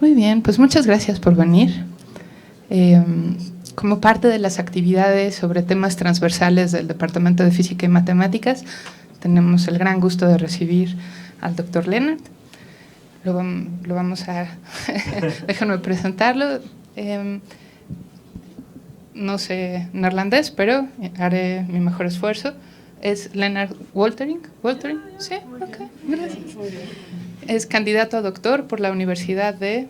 Muy bien, pues muchas gracias por venir. Como parte de las actividades sobre temas transversales del Departamento de Física y Matemáticas, tenemos el gran gusto de recibir al doctor Lennart. Lo vamos a… déjenme presentarlo. No sé neerlandés, pero haré mi mejor esfuerzo. Es Lennart Woltering. ¿Woltering? Sí, ok, gracias. Es candidato a doctor por la Universidad de…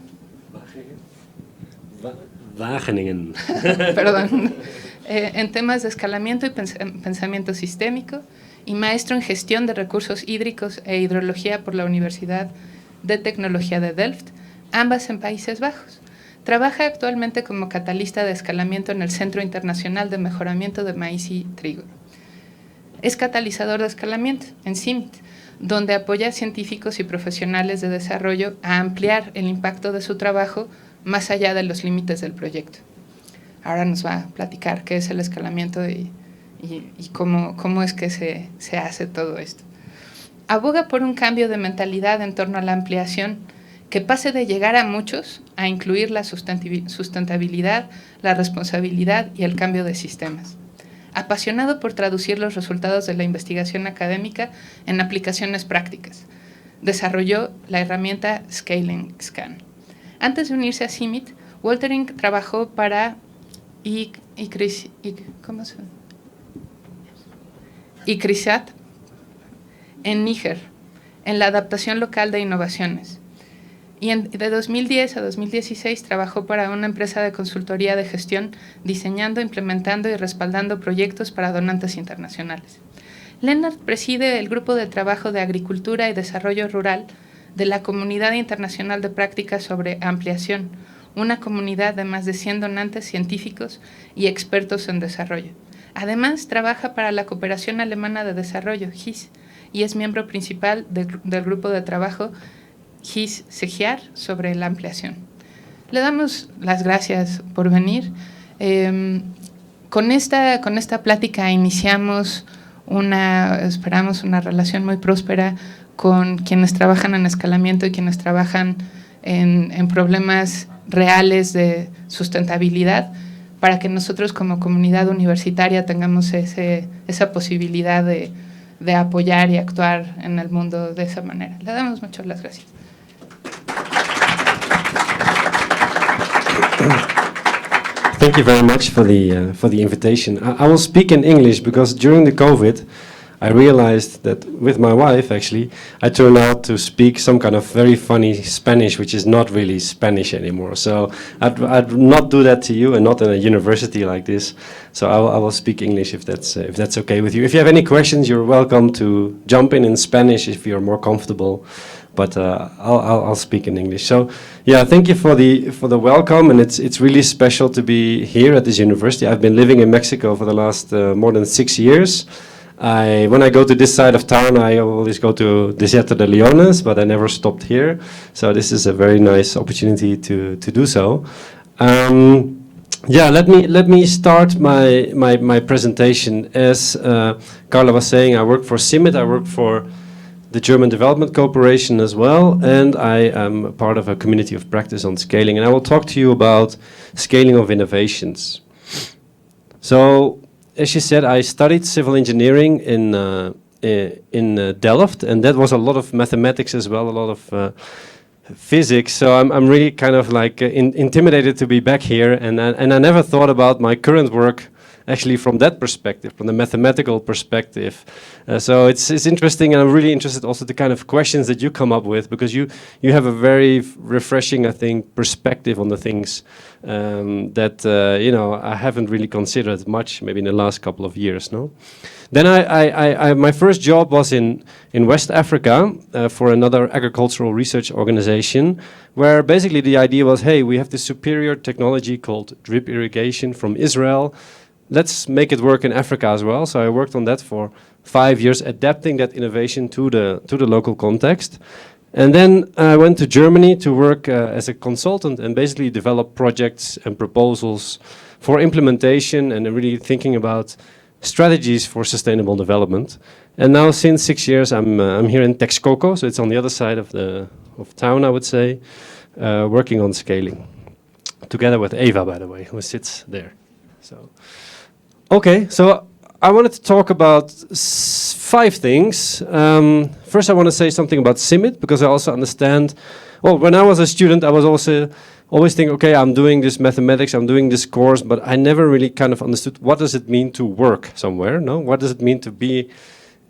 Wageningen. Perdón. En temas de escalamiento y pensamiento sistémico, y maestro en gestión de recursos hídricos e hidrología por la Universidad de Tecnología de Delft, ambas en Países Bajos. Trabaja actualmente como catalista de escalamiento en el Centro Internacional de Mejoramiento de Maíz y Trigo. Es catalizador de escalamiento en CIMMYT, donde apoya a científicos y profesionales de desarrollo a ampliar el impacto de su trabajo más allá de los límites del proyecto. Ahora nos va a platicar qué es el escalamiento y cómo es que se hace todo esto. Aboga por un cambio de mentalidad en torno a la ampliación que pase de llegar a muchos a incluir la sustentabilidad, la responsabilidad y el cambio de sistemas. Apasionado por traducir los resultados de la investigación académica en aplicaciones prácticas, desarrolló la herramienta Scaling Scan. Antes de unirse a CIMMYT, Woltering trabajó para ICRISAT en Níger, en la adaptación local de innovaciones. Y de 2010 a 2016 trabajó para una empresa de consultoría de gestión, diseñando, implementando y respaldando proyectos para donantes internacionales. Lennart preside el Grupo de Trabajo de Agricultura y Desarrollo Rural de la Comunidad Internacional de Prácticas sobre Ampliación, una comunidad de más de 100 donantes científicos y expertos en desarrollo. Además, trabaja para la Cooperación Alemana de Desarrollo, HIS, y es miembro principal del grupo de trabajo HIS-SEGIAR sobre la ampliación. Le damos las gracias por venir. Con esta plática iniciamos esperamos una relación muy próspera con quienes trabajan en escalamiento y quienes trabajan en problemas reales de sustentabilidad, para que nosotros como comunidad universitaria tengamos esa posibilidad de apoyar y actuar en el mundo de esa manera. Le damos muchas las gracias. Thank you very much for the invitation. I will speak in English because during the COVID, I realized that with my wife, actually, I turned out to speak some kind of very funny Spanish, which is not really Spanish anymore. So I'd not do that to you, and not in a university like this. So I will speak English if that's okay with you. If you have any questions, you're welcome to jump in Spanish if you're more comfortable. But I'll speak in English. So yeah, thank you for the welcome, and it's really special to be here at this university. I've been living in Mexico for the last more than 6 years. When I go to this side of town, I always go to Desierto de Leones, but I never stopped here. So this is a very nice opportunity to do so. Yeah, let me start my presentation. As Carla was saying, I work for CIMMYT. I work for the German Development Cooperation as well, and I am part of a community of practice on scaling. And I will talk to you about scaling of innovations. So, as she said, I studied civil engineering in Delft, and that was a lot of mathematics as well, a lot of physics. So I'm really kind of like intimidated to be back here, and I never thought about my current work actually from that perspective, from the mathematical perspective. So it's interesting, and I'm really interested also the kind of questions that you come up with, because you have a very refreshing, I think, perspective on the things that I haven't really considered much, maybe in the last couple of years. No, then my first job was in West Africa for another agricultural research organization, where basically the idea was, hey, we have this superior technology called drip irrigation from Israel. Let's make it work in Africa as well. So I worked on that for 5 years, adapting that innovation to the local context. And then I went to Germany to work as a consultant and basically develop projects and proposals for implementation, and really thinking about strategies for sustainable development. And now since 6 years, I'm here in Texcoco, so it's on the other side of town, I would say, working on scaling, together with Eva, by the way, who sits there. So, okay, so I wanted to talk about 5 things. First, I want to say something about CIMMYT, because I also understand. Well, when I was a student, I was also always thinking, okay, I'm doing this mathematics, I'm doing this course, but I never really kind of understood what does it mean to work somewhere, no? What does it mean to be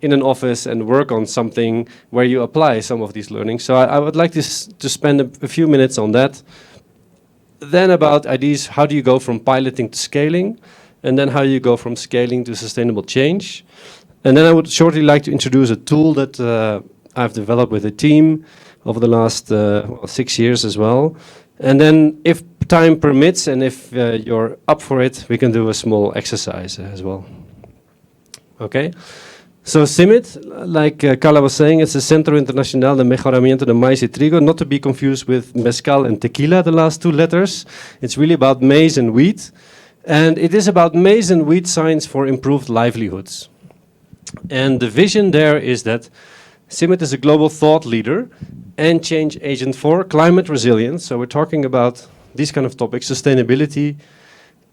in an office and work on something where you apply some of these learnings? So I would like to spend a few minutes on that. Then about ideas, how do you go from piloting to scaling? And then how you go from scaling to sustainable change. And then I would shortly like to introduce a tool that I've developed with a team over the last 6 years as well. And then if time permits and if you're up for it, we can do a small exercise as well. Okay, so CIMMYT, like Carla was saying, it's the Centro Internacional de Mejoramiento de Maíz y Trigo, not to be confused with mezcal and tequila, the last 2 letters. It's really about maize and wheat. And it is about maize and wheat science for improved livelihoods. And the vision there is that CIMMYT is a global thought leader and change agent for climate resilience. So we're talking about these kind of topics, sustainability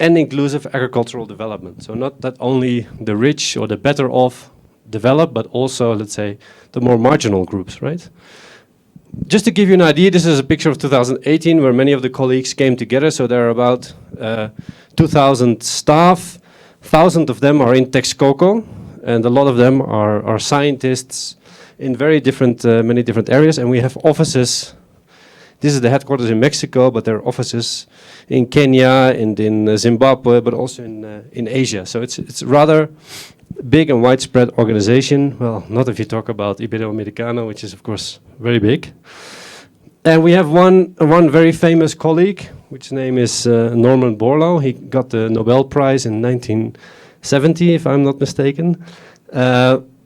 and inclusive agricultural development. So not that only the rich or the better off develop, but also, let's say, the more marginal groups, right? Just to give you an idea, this is a picture of 2018 where many of the colleagues came together. So there are about 2,000 staff. 1,000 of them are in Texcoco, and a lot of them are scientists in very different, many different areas. And we have offices. This is the headquarters in Mexico, but there are offices in Kenya and in Zimbabwe, but also in Asia. So it's rather big and widespread organization. Well, not if you talk about Iberoamericana, which is of course very big. And we have one very famous colleague, which name is Norman Borlaug. He got the Nobel Prize in 1970, if I'm not mistaken,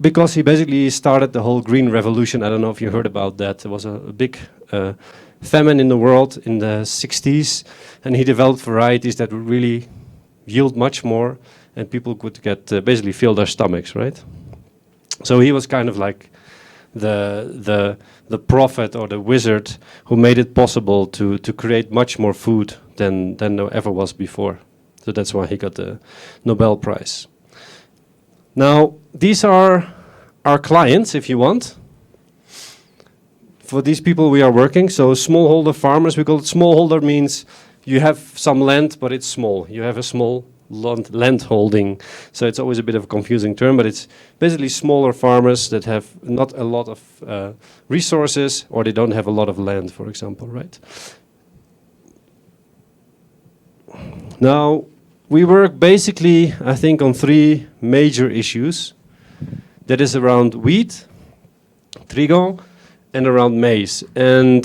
because he basically started the whole green revolution. I don't know if you heard about that. There was a big famine in the world in the 60s, and he developed varieties that would really yield much more, and people could get basically fill their stomachs, right? So he was kind of like the prophet or the wizard who made it possible to create much more food than there ever was before. So that's why he got the Nobel Prize. Now, these are our clients, if you want. For these people we are working, so smallholder farmers, we call it smallholder, means you have some land, but it's small. You have a small land holding, so it's always a bit of a confusing term, but it's basically smaller farmers that have not a lot of resources, or they don't have a lot of land, for example, right? Now, we work basically, I think, on 3 major issues. That is around wheat, trigo, and around maize. And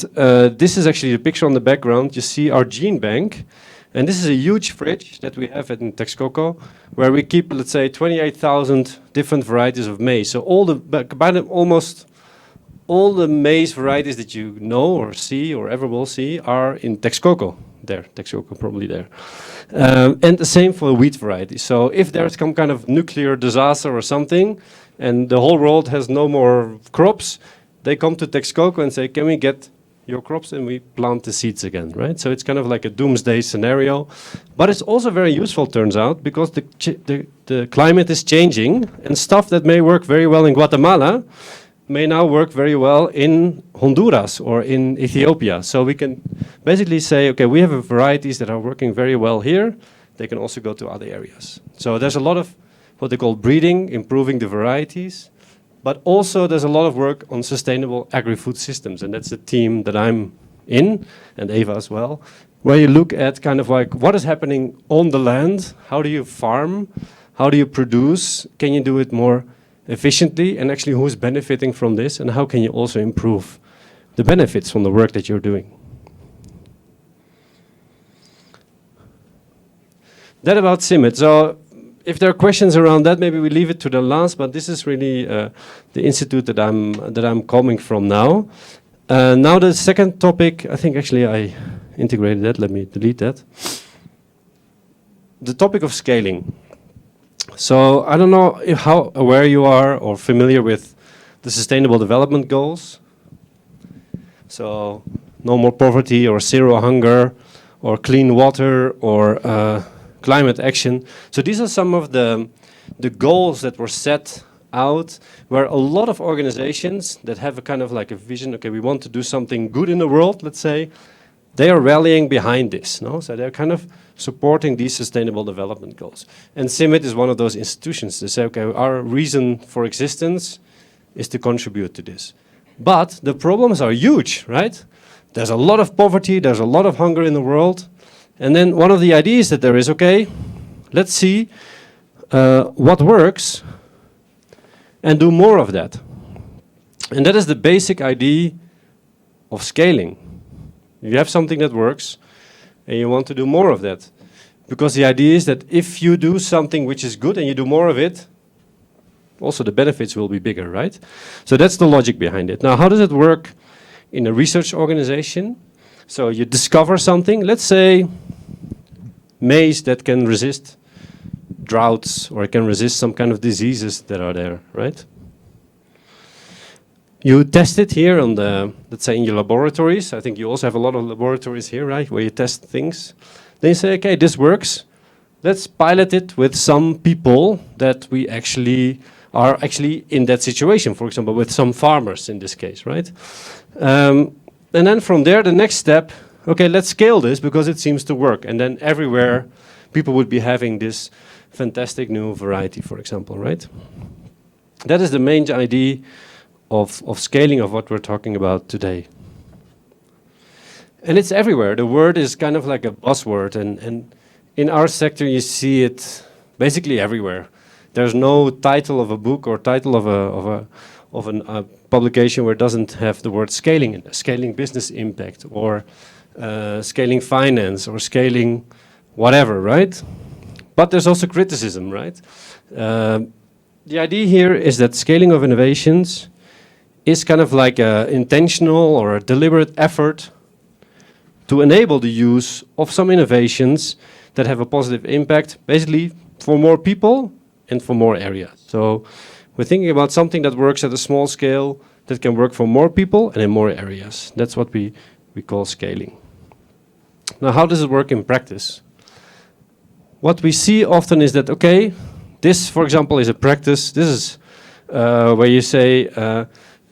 this is actually the picture on the background. You see our gene bank. And this is a huge fridge that we have in Texcoco, where we keep, let's say, 28,000 different varieties of maize. So almost all the maize varieties that you know or see or ever will see are in Texcoco. There, Texcoco probably there. And the same for wheat varieties. So if there's some kind of nuclear disaster or something, and the whole world has no more crops, they come to Texcoco and say, can we get your crops, and we plant the seeds again, right? So it's kind of like a doomsday scenario. But it's also very useful, turns out, because the climate is changing, and stuff that may work very well in Guatemala may now work very well in Honduras or in Ethiopia. So we can basically say, okay, we have varieties that are working very well here. They can also go to other areas. So there's a lot of what they call breeding, improving the varieties. But also there's a lot of work on sustainable agri-food systems, and that's the team that I'm in, and Eva as well, where you look at kind of like what is happening on the land, how do you farm, how do you produce, can you do it more efficiently, and actually who's benefiting from this, and how can you also improve the benefits from the work that you're doing. That about CIMMYT. So if there are questions around that, maybe we leave it to the last, but this is really the institute that I'm coming from now. Now the second topic, I think actually I integrated that, let me delete that. The topic of scaling. So I don't know how aware you are or familiar with the Sustainable Development Goals. So no more poverty or zero hunger or clean water or climate action. So these are some of the goals that were set out, where a lot of organizations that have a kind of like a vision, okay, we want to do something good in the world, let's say, they are rallying behind this, no? So they're kind of supporting these sustainable development goals. And CIMMYT is one of those institutions that say, okay, our reason for existence is to contribute to this. But the problems are huge, right? There's a lot of poverty, there's a lot of hunger in the world. And then one of the ideas that there is, okay, let's see what works and do more of that. And that is the basic idea of scaling. You have something that works and you want to do more of that. Because the idea is that if you do something which is good and you do more of it, also the benefits will be bigger, right? So that's the logic behind it. Now, how does it work in a research organization? So you discover something, let's say maize that can resist droughts or it can resist some kind of diseases that are there, right? You test it here on the, let's say in your laboratories. I think you also have a lot of laboratories here, right, where you test things. Then you say, okay, this works. Let's pilot it with some people that we actually are actually in that situation, for example, with some farmers in this case, right? And then from there, the next step, okay, let's scale this because it seems to work. And then everywhere, people would be having this fantastic new variety, for example, right? That is the main idea of scaling of what we're talking about today. And it's everywhere. The word is kind of like a buzzword, and in our sector you see it basically everywhere. There's no title of a book or title of a publication where it doesn't have the word scaling in it. Scaling business impact or scaling finance or scaling whatever, right? But there's also criticism, right? The idea here is that scaling of innovations is kind of like an intentional or a deliberate effort to enable the use of some innovations that have a positive impact, basically for more people and for more areas. So we're thinking about something that works at a small scale that can work for more people and in more areas. That's what we call scaling. Now, how does it work in practice? What we see often is that, okay, this, for example, is a practice. This is where you say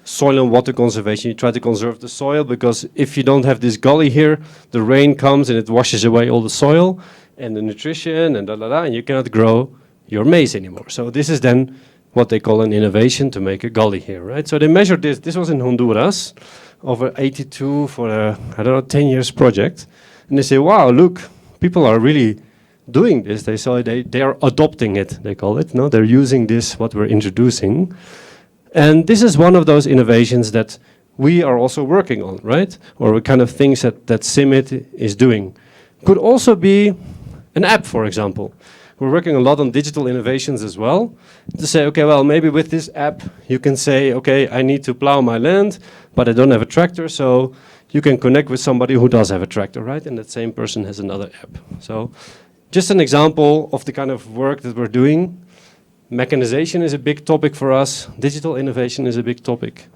soil and water conservation. You try to conserve the soil because if you don't have this gully here, the rain comes and it washes away all the soil and the nutrition and and you cannot grow your maize anymore. So this is then what they call an innovation to make a gully here, right? So they measured this. This was in Honduras over 82 for a, I don't know, 10 years project. And they say, wow, look, people are really doing this. They saw they are adopting it, they call it. No, they're using this, what we're introducing. And this is one of those innovations that we are also working on, right? Or kind of things that CIMMYT is doing. Could also be an app, for example. We're working a lot on digital innovations as well. To say, okay, well, maybe with this app, you can say, okay, I need to plow my land, but I don't have a tractor, so you can connect with somebody who does have a tractor, right? And that same person has another app. So just an example of the kind of work that we're doing. Mechanization is a big topic for us. Digital innovation is a big topic.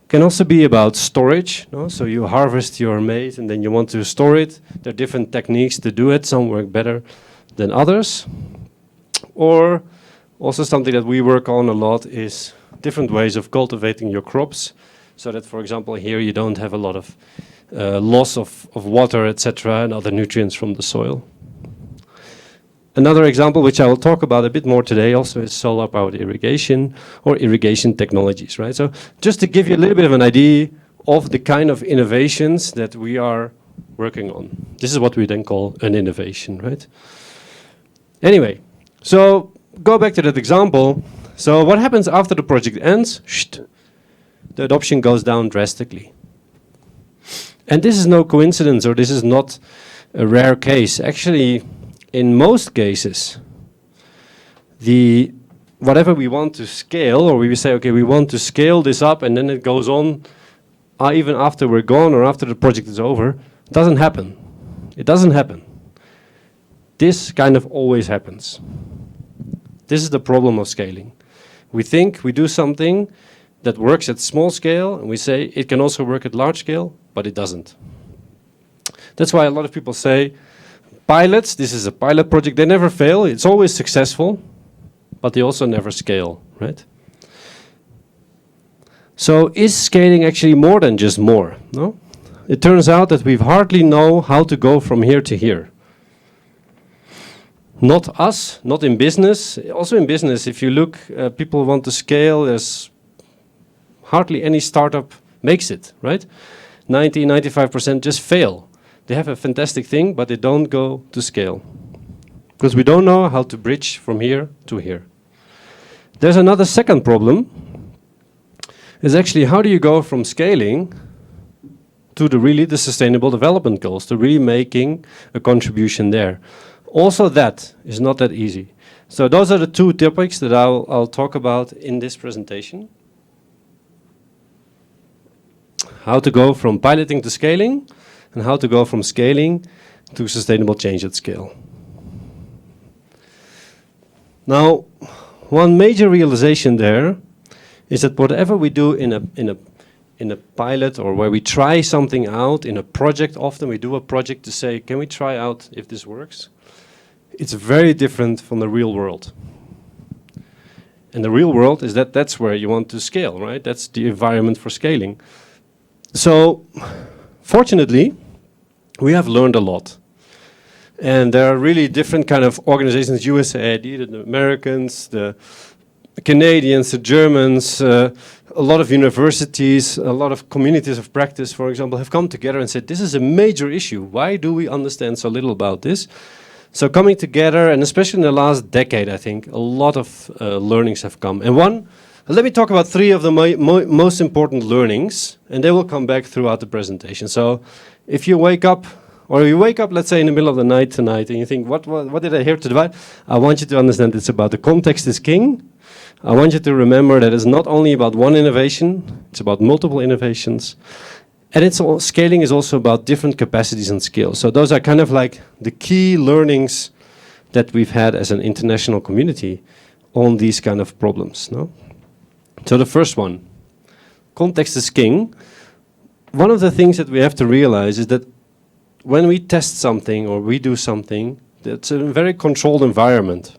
Can also be about storage. No? So you harvest your maize and then you want to store it. There are different techniques to do it. Some work better than others. Or also something that we work on a lot is different ways of cultivating your crops. So that, for example, here you don't have a lot of loss of water, etc., and other nutrients from the soil. Another example, which I will talk about a bit more today, also is solar-powered irrigation or irrigation technologies, right? So just to give you a little bit of an idea of the kind of innovations that we are working on. This is what we then call an innovation, right? Anyway, so go back to that example. So what happens after the project ends? The adoption goes down drastically. And this is no coincidence, or this is not a rare case. Actually, in most cases, whatever we want to scale, or we say, okay, we want to scale this up, and then it goes on even after we're gone or after the project is over, doesn't happen. It doesn't happen. This kind of always happens. This is the problem of scaling. We think we do something that works at small scale, and we say it can also work at large scale, but it doesn't. That's why a lot of people say, pilots, this is a pilot project, they never fail, it's always successful, but they also never scale, right? So is scaling actually more than just more? No? It turns out that we hardly know how to go from here to here. Not us, not in business. Also in business, if you look, people want to scale, there's hardly any startup makes it, right? 90-95% just fail. They have a fantastic thing, but they don't go to scale. Because we don't know how to bridge from here to here. There's another second problem. Is actually how do you go from scaling to the sustainable development goals, to really making a contribution there. Also that is not that easy. So those are the two topics that I'll talk about in this presentation. How to go from piloting to scaling, and how to go from scaling to sustainable change at scale. Now, one major realization there is that whatever we do in a pilot, or where we try something out in a project, often we do a project to say, can we try out if this works? It's very different from the real world. And the real world is that's where you want to scale, right? That's the environment for scaling. So, fortunately, we have learned a lot. And there are really different kind of organizations, USAID, the Americans, the Canadians, the Germans, a lot of universities, a lot of communities of practice, for example, have come together and said, this is a major issue. Why do we understand so little about this? So coming together, and especially in the last decade, I think, a lot of learnings have come. And let me talk about three of the most important learnings, and they will come back throughout the presentation. So if you wake up, let's say in the middle of the night tonight, and you think, what did I hear today? I want you to understand it's about the context is king. I want you to remember that it's not only about one innovation, it's about multiple innovations. And scaling is also about different capacities and skills. So those are kind of like the key learnings that we've had as an international community on these kind of problems. No? So the first one, context is king. One of the things that we have to realize is that when we test something or we do something, it's a very controlled environment.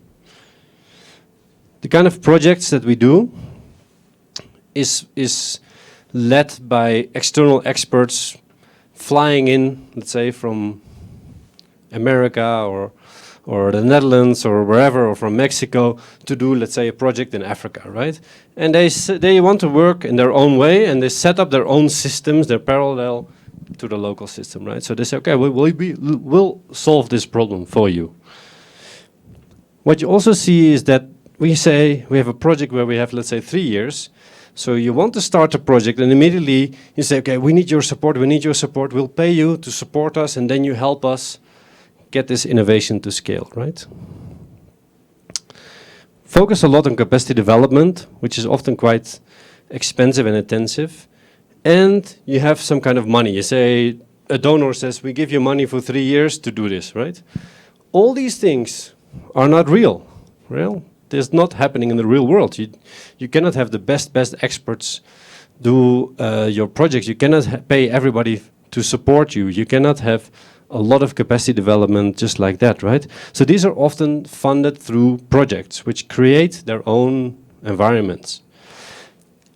The kind of projects that we do is led by external experts flying in, let's say, from America or the Netherlands or wherever, or from Mexico, to do, let's say, a project in Africa, right? And they want to work in their own way, and they set up their own systems, they're parallel to the local system, right? So they say, okay, we'll solve this problem for you. What you also see is that we say we have a project where we have, let's say, 3 years. So you want to start a project, and immediately you say, okay, we need your support, we'll pay you to support us, and then you help us get this innovation to scale, right? Focus a lot on capacity development, which is often quite expensive and intensive, and you have some kind of money. You say, a donor says, we give you money for 3 years to do this, right? All these things are not real. It's not happening in the real world. You cannot have the best experts do your projects. You cannot pay everybody to support you. You cannot have a lot of capacity development just like that, right? So these are often funded through projects which create their own environments.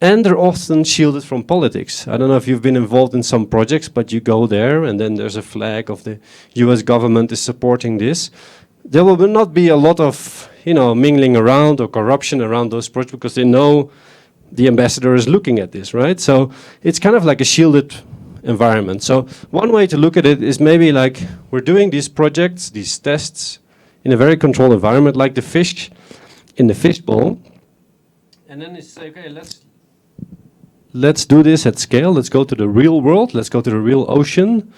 And they're often shielded from politics. I don't know if you've been involved in some projects, but you go there and then there's a flag of the US government is supporting this. There will not be a lot of mingling around or corruption around those projects because they know the ambassador is looking at this, right? So it's kind of like a shielded environment. So one way to look at it is maybe like we're doing these projects, these tests in a very controlled environment, like the fish in the fishbowl. And then it's like, okay, let's do this at scale. Let's go to the real world. Let's go to the real ocean.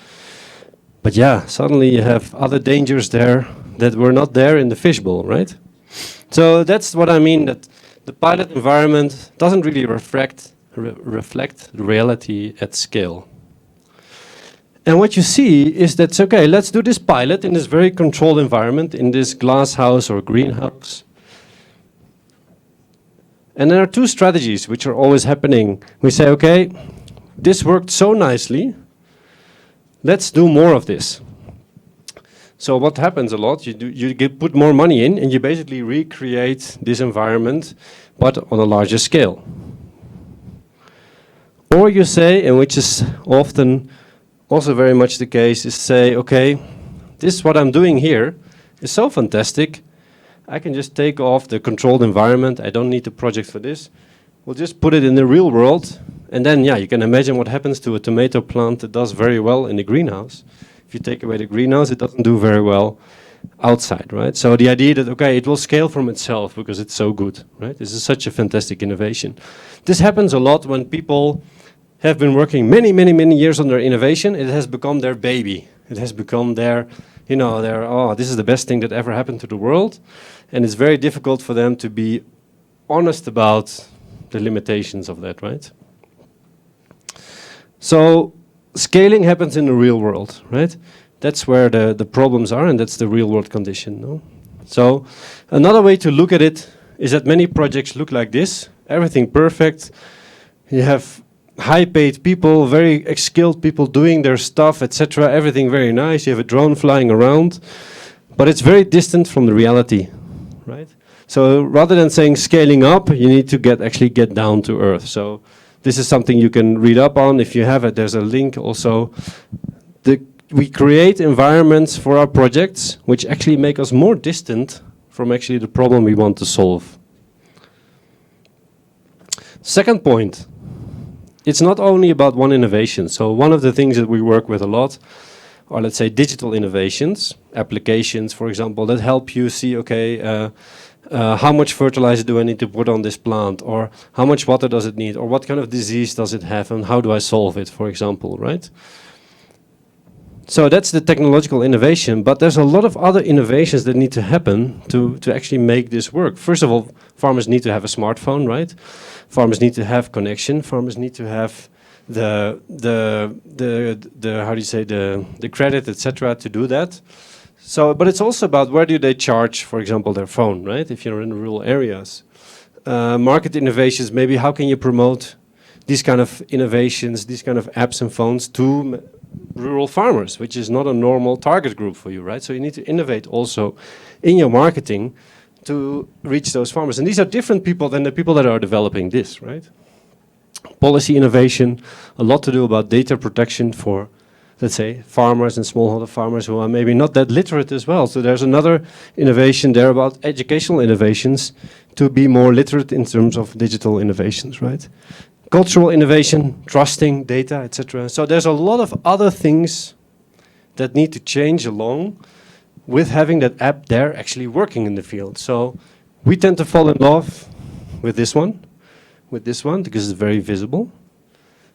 But yeah, suddenly you have other dangers there that were not there in the fishbowl, right? So that's what I mean, that the pilot environment doesn't really reflect the reality at scale. And what you see is that, okay, let's do this pilot in this very controlled environment, in this glass house or greenhouse. And there are two strategies which are always happening. We say, okay, this worked so nicely, let's do more of this. So what happens a lot, you put more money in and you basically recreate this environment, but on a larger scale. Or you say, and which is often also very much the case, is say, okay, this what I'm doing here is so fantastic, I can just take off the controlled environment, I don't need the project for this, we'll just put it in the real world, and then yeah, you can imagine what happens to a tomato plant that does very well in the greenhouse. If you take away the greenhouse, it doesn't do very well outside, right? So the idea that, okay, it will scale from itself because it's so good, right? This is such a fantastic innovation. This happens a lot when people have been working many, many, many years on their innovation. It has become their baby. It has become their, you know, their, oh, this is the best thing that ever happened to the world. And it's very difficult for them to be honest about the limitations of that, right? So scaling happens in the real world, right? That's where the problems are, and that's the real world condition, no? So another way to look at it is that many projects look like this, everything perfect. You have high-paid people, very skilled people doing their stuff, etc. Everything very nice. You have a drone flying around, but it's very distant from the reality, right? So rather than saying scaling up, you need to actually get down to earth. So this is something you can read up on if you have it. There's a link also. We create environments for our projects which actually make us more distant from actually the problem we want to solve. Second point. It's not only about one innovation. So one of the things that we work with a lot are, let's say, digital innovations, applications, for example, that help you see, okay, how much fertilizer do I need to put on this plant, or how much water does it need, or what kind of disease does it have, and how do I solve it, for example, right? So that's the technological innovation, but there's a lot of other innovations that need to happen to actually make this work. First of all, farmers need to have a smartphone, right? Farmers need to have connection. Farmers need to have the how do you say, the credit, etc., to do that. So, but it's also about where do they charge, for example, their phone, right? If you're in rural areas, market innovations. Maybe how can you promote these kind of innovations, these kind of apps and phones to rural farmers, which is not a normal target group for you, right? So you need to innovate also in your marketing to reach those farmers. And these are different people than the people that are developing this, right? Policy innovation, a lot to do about data protection for, let's say, farmers and smallholder farmers who are maybe not that literate as well. So there's another innovation there about educational innovations to be more literate in terms of digital innovations, right? Cultural innovation, trusting data, etc. So there's a lot of other things that need to change along with having that app there actually working in the field. So we tend to fall in love with this one, because it's very visible.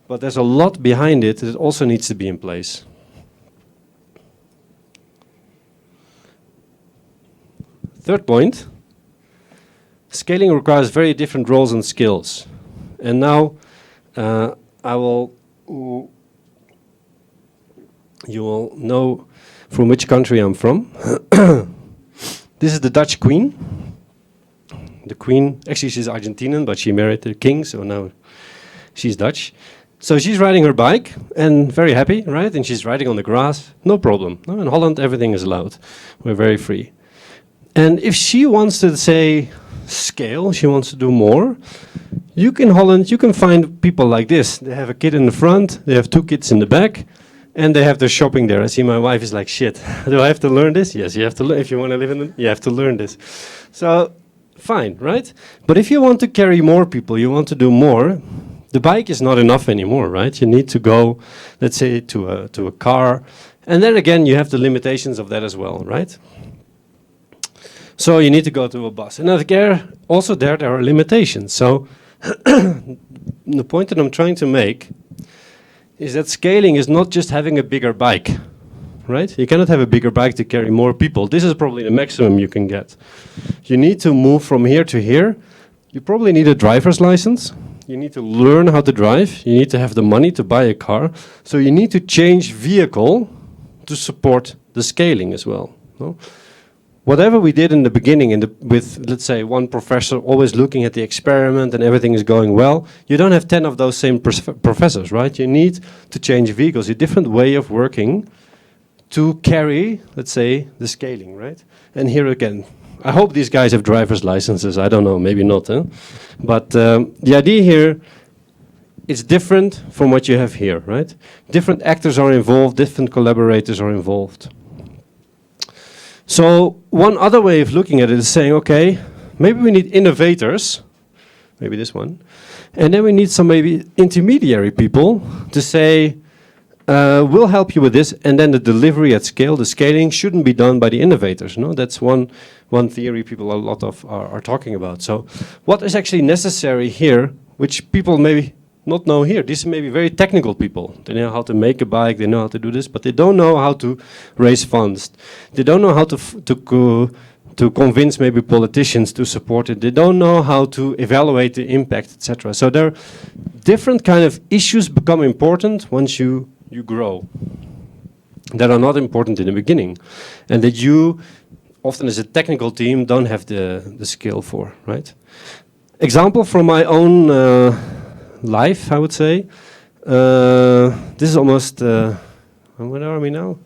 But there's a lot behind it that also needs to be in place. Third point, scaling requires very different roles and skills. And now you will know from which country I'm from. This is the Dutch queen. The queen, actually she's Argentinian, but she married the king, so now she's Dutch. So she's riding her bike and very happy, right? And she's riding on the grass, no problem. No, in Holland, everything is allowed. We're very free. And if she wants to say scale, she wants to do more, in Holland, you can find people like this. They have a kid in the front, they have two kids in the back, and they have their shopping there. I see my wife is like, shit, do I have to learn this? Yes, you have to learn. If you want to live in it, you have to learn this. So, fine, right? But if you want to carry more people, you want to do more, the bike is not enough anymore, right? You need to go, let's say, to a car. And then again, you have the limitations of that as well, right? So you need to go to a bus. And again, also there are limitations. So the point that I'm trying to make is that scaling is not just having a bigger bike, right? You cannot have a bigger bike to carry more people. This is probably the maximum you can get. You need to move from here to here. You probably need a driver's license. you need to learn how to drive, you need to have the money to buy a car, so you need to change vehicle to support the scaling as well. No? Whatever we did in the beginning with, let's say, one professor always looking at the experiment and everything is going well, you don't have 10 of those same professors, right? You need to change vehicles, a different way of working to carry, let's say, the scaling, right? And here again, I hope these guys have driver's licenses, I don't know, maybe not. But the idea here is different from what you have here, right? Different actors are involved, different collaborators are involved. So one other way of looking at it is saying, okay, maybe we need innovators, maybe this one, and then we need some maybe intermediary people to say, we'll help you with this, and then the delivery at scale, the scaling, shouldn't be done by the innovators. No, that's one theory people a lot of are talking about. So what is actually necessary here, which people maybe not know here? These are maybe very technical people. They know how to make a bike, they know how to do this, but they don't know how to raise funds. They don't know how to convince maybe politicians to support it. They don't know how to evaluate the impact, etc. So there are different kind of issues become important once you grow that are not important in the beginning, and that you often as a technical team don't have the skill for, right? Example from my own life, I would say. This is almost, when are we now?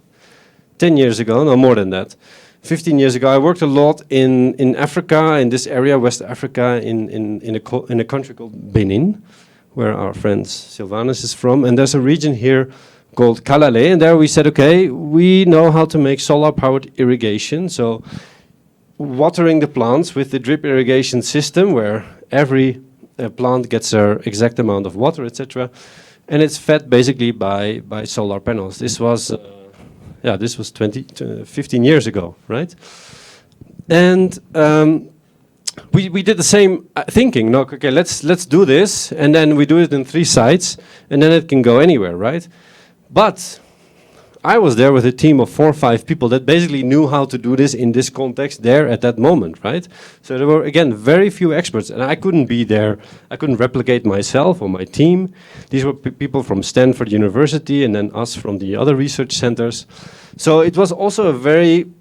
10 years ago, no more than that. 15 years ago, I worked a lot in Africa, in this area, West Africa, in a country called Benin, where our friend Sylvanus is from. And there's a region here called Kalale, and there we said, okay, we know how to make solar-powered irrigation, so watering the plants with the drip irrigation system, where every plant gets their exact amount of water, etc., and it's fed basically by solar panels. This was, this was 15 years ago, right? And we did the same thinking. No, okay, let's do this, and then we do it in 3 sites, and then it can go anywhere, right? But I was there with a team of 4 or 5 people that basically knew how to do this in this context there at that moment, right? So there were, again, very few experts, and I couldn't be there. I couldn't replicate myself or my team. These were people from Stanford University and then us from the other research centers. So it was also a very,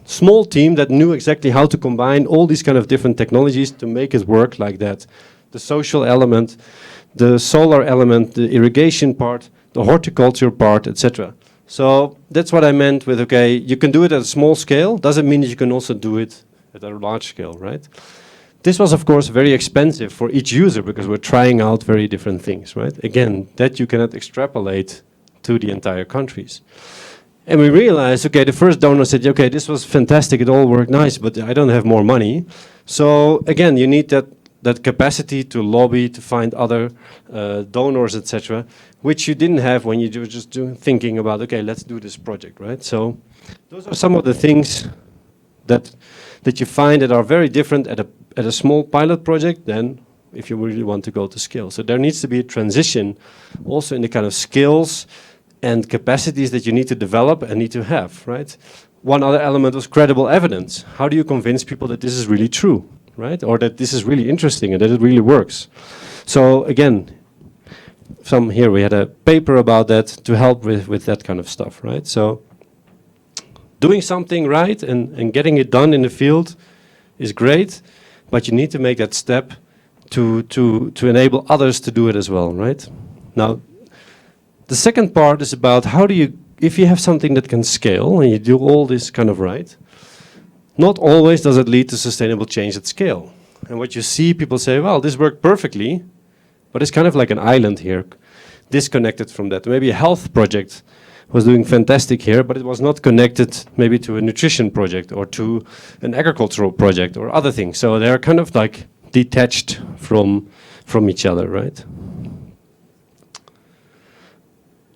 small team that knew exactly how to combine all these kind of different technologies to make it work like that. The social element, the solar element, the irrigation part, the horticulture part, etc. So that's what I meant with, okay, you can do it at a small scale, doesn't mean that you can also do it at a large scale, right? This was, of course, very expensive for each user because we're trying out very different things, right? Again, that you cannot extrapolate to the entire countries. And we realized, okay, the first donor said, okay, this was fantastic, it all worked nice, but I don't have more money. So again, you need that capacity to lobby, to find other donors, etc., which you didn't have when you were just thinking about, okay, let's do this project, right? So those are some of the things that you find that are very different at a small pilot project than if you really want to go to scale. So there needs to be a transition also in the kind of skills and capacities that you need to develop and need to have, right? One other element was credible evidence. How do you convince people that this is really true, right? Or that this is really interesting and that it really works? So again, we had a paper about that to help with that kind of stuff, right? So doing something right and getting it done in the field is great, but you need to make that step to enable others to do it as well, right? Now, the second part is about how do you, if you have something that can scale and you do all this kind of right, not always does it lead to sustainable change at scale. And what you see, people say, well, this worked perfectly, but it's kind of like an island here, disconnected from that. Maybe a health project was doing fantastic here, but it was not connected maybe to a nutrition project or to an agricultural project or other things. So they're kind of like detached from each other, right?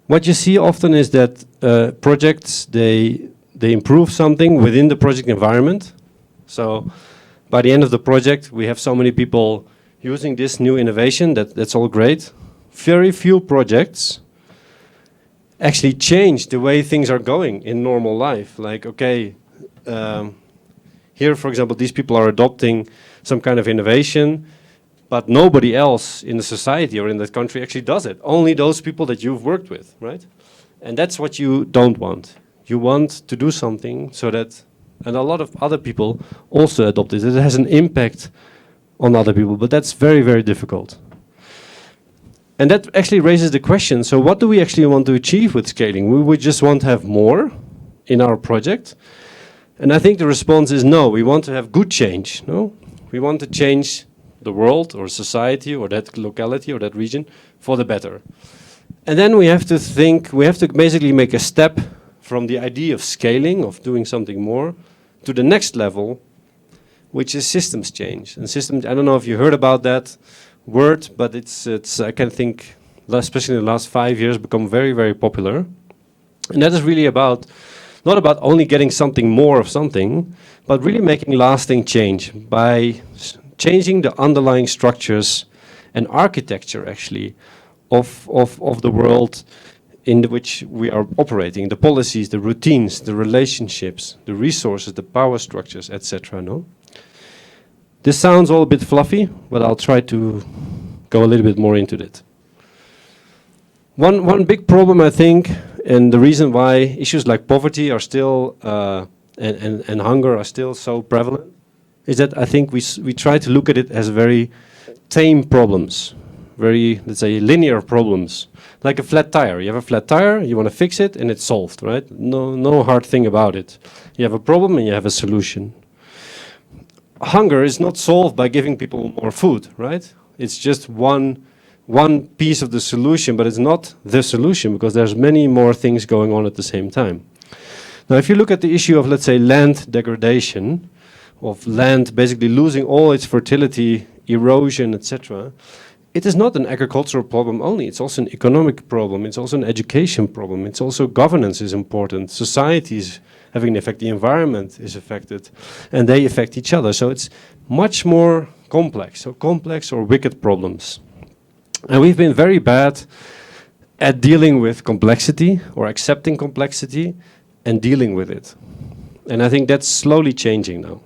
What you see often is that projects, they improve something within the project environment. So by the end of the project, we have so many people using this new innovation, that's all great. Very few projects actually change the way things are going in normal life. Like, okay, here, for example, these people are adopting some kind of innovation. but nobody else in the society or in that country actually does it. Only those people that you've worked with, right? And that's what you don't want. You want to do something so that, and a lot of other people also adopt it. It has an impact on other people, but that's very, very difficult. And that actually raises the question, so what do we actually want to achieve with scaling? We would just want to have more in our project. And I think the response is no, we want to have good change, no? We want to change the world or society or that locality or that region for the better. And then we have to think, we have to basically make a step from the idea of scaling, of doing something more, to the next level, which is systems change. And systems, I don't know if you heard about that word, but it's I can think, especially in the last 5 years, become very, very popular. And that is really about, not about only getting something more of something, but really making lasting change by changing the underlying structures and architecture, actually, of the world in which we are operating, the policies, the routines, the relationships, the resources, the power structures, etc. No? This sounds all a bit fluffy, but I'll try to go a little bit more into it. One big problem, I think, and the reason why issues like poverty are still and hunger are still so prevalent, is that I think we try to look at it as very tame problems, very, let's say, linear problems, like a flat tire. You have a flat tire, you want to fix it, and it's solved, right? No hard thing about it. You have a problem and you have a solution. Hunger is not solved by giving people more food, right? It's just one piece of the solution, but it's not the solution because there's many more things going on at the same time. Now, if you look at the issue of, let's say, land degradation, of land basically losing all its fertility, erosion, etc., it is not an agricultural problem only. It's also an economic problem. It's also an education problem. It's also governance is important. Societies having an effect. The environment is affected, and they affect each other. So it's much more complex. So complex or wicked problems. And we've been very bad at dealing with complexity or accepting complexity and dealing with it. And I think that's slowly changing now.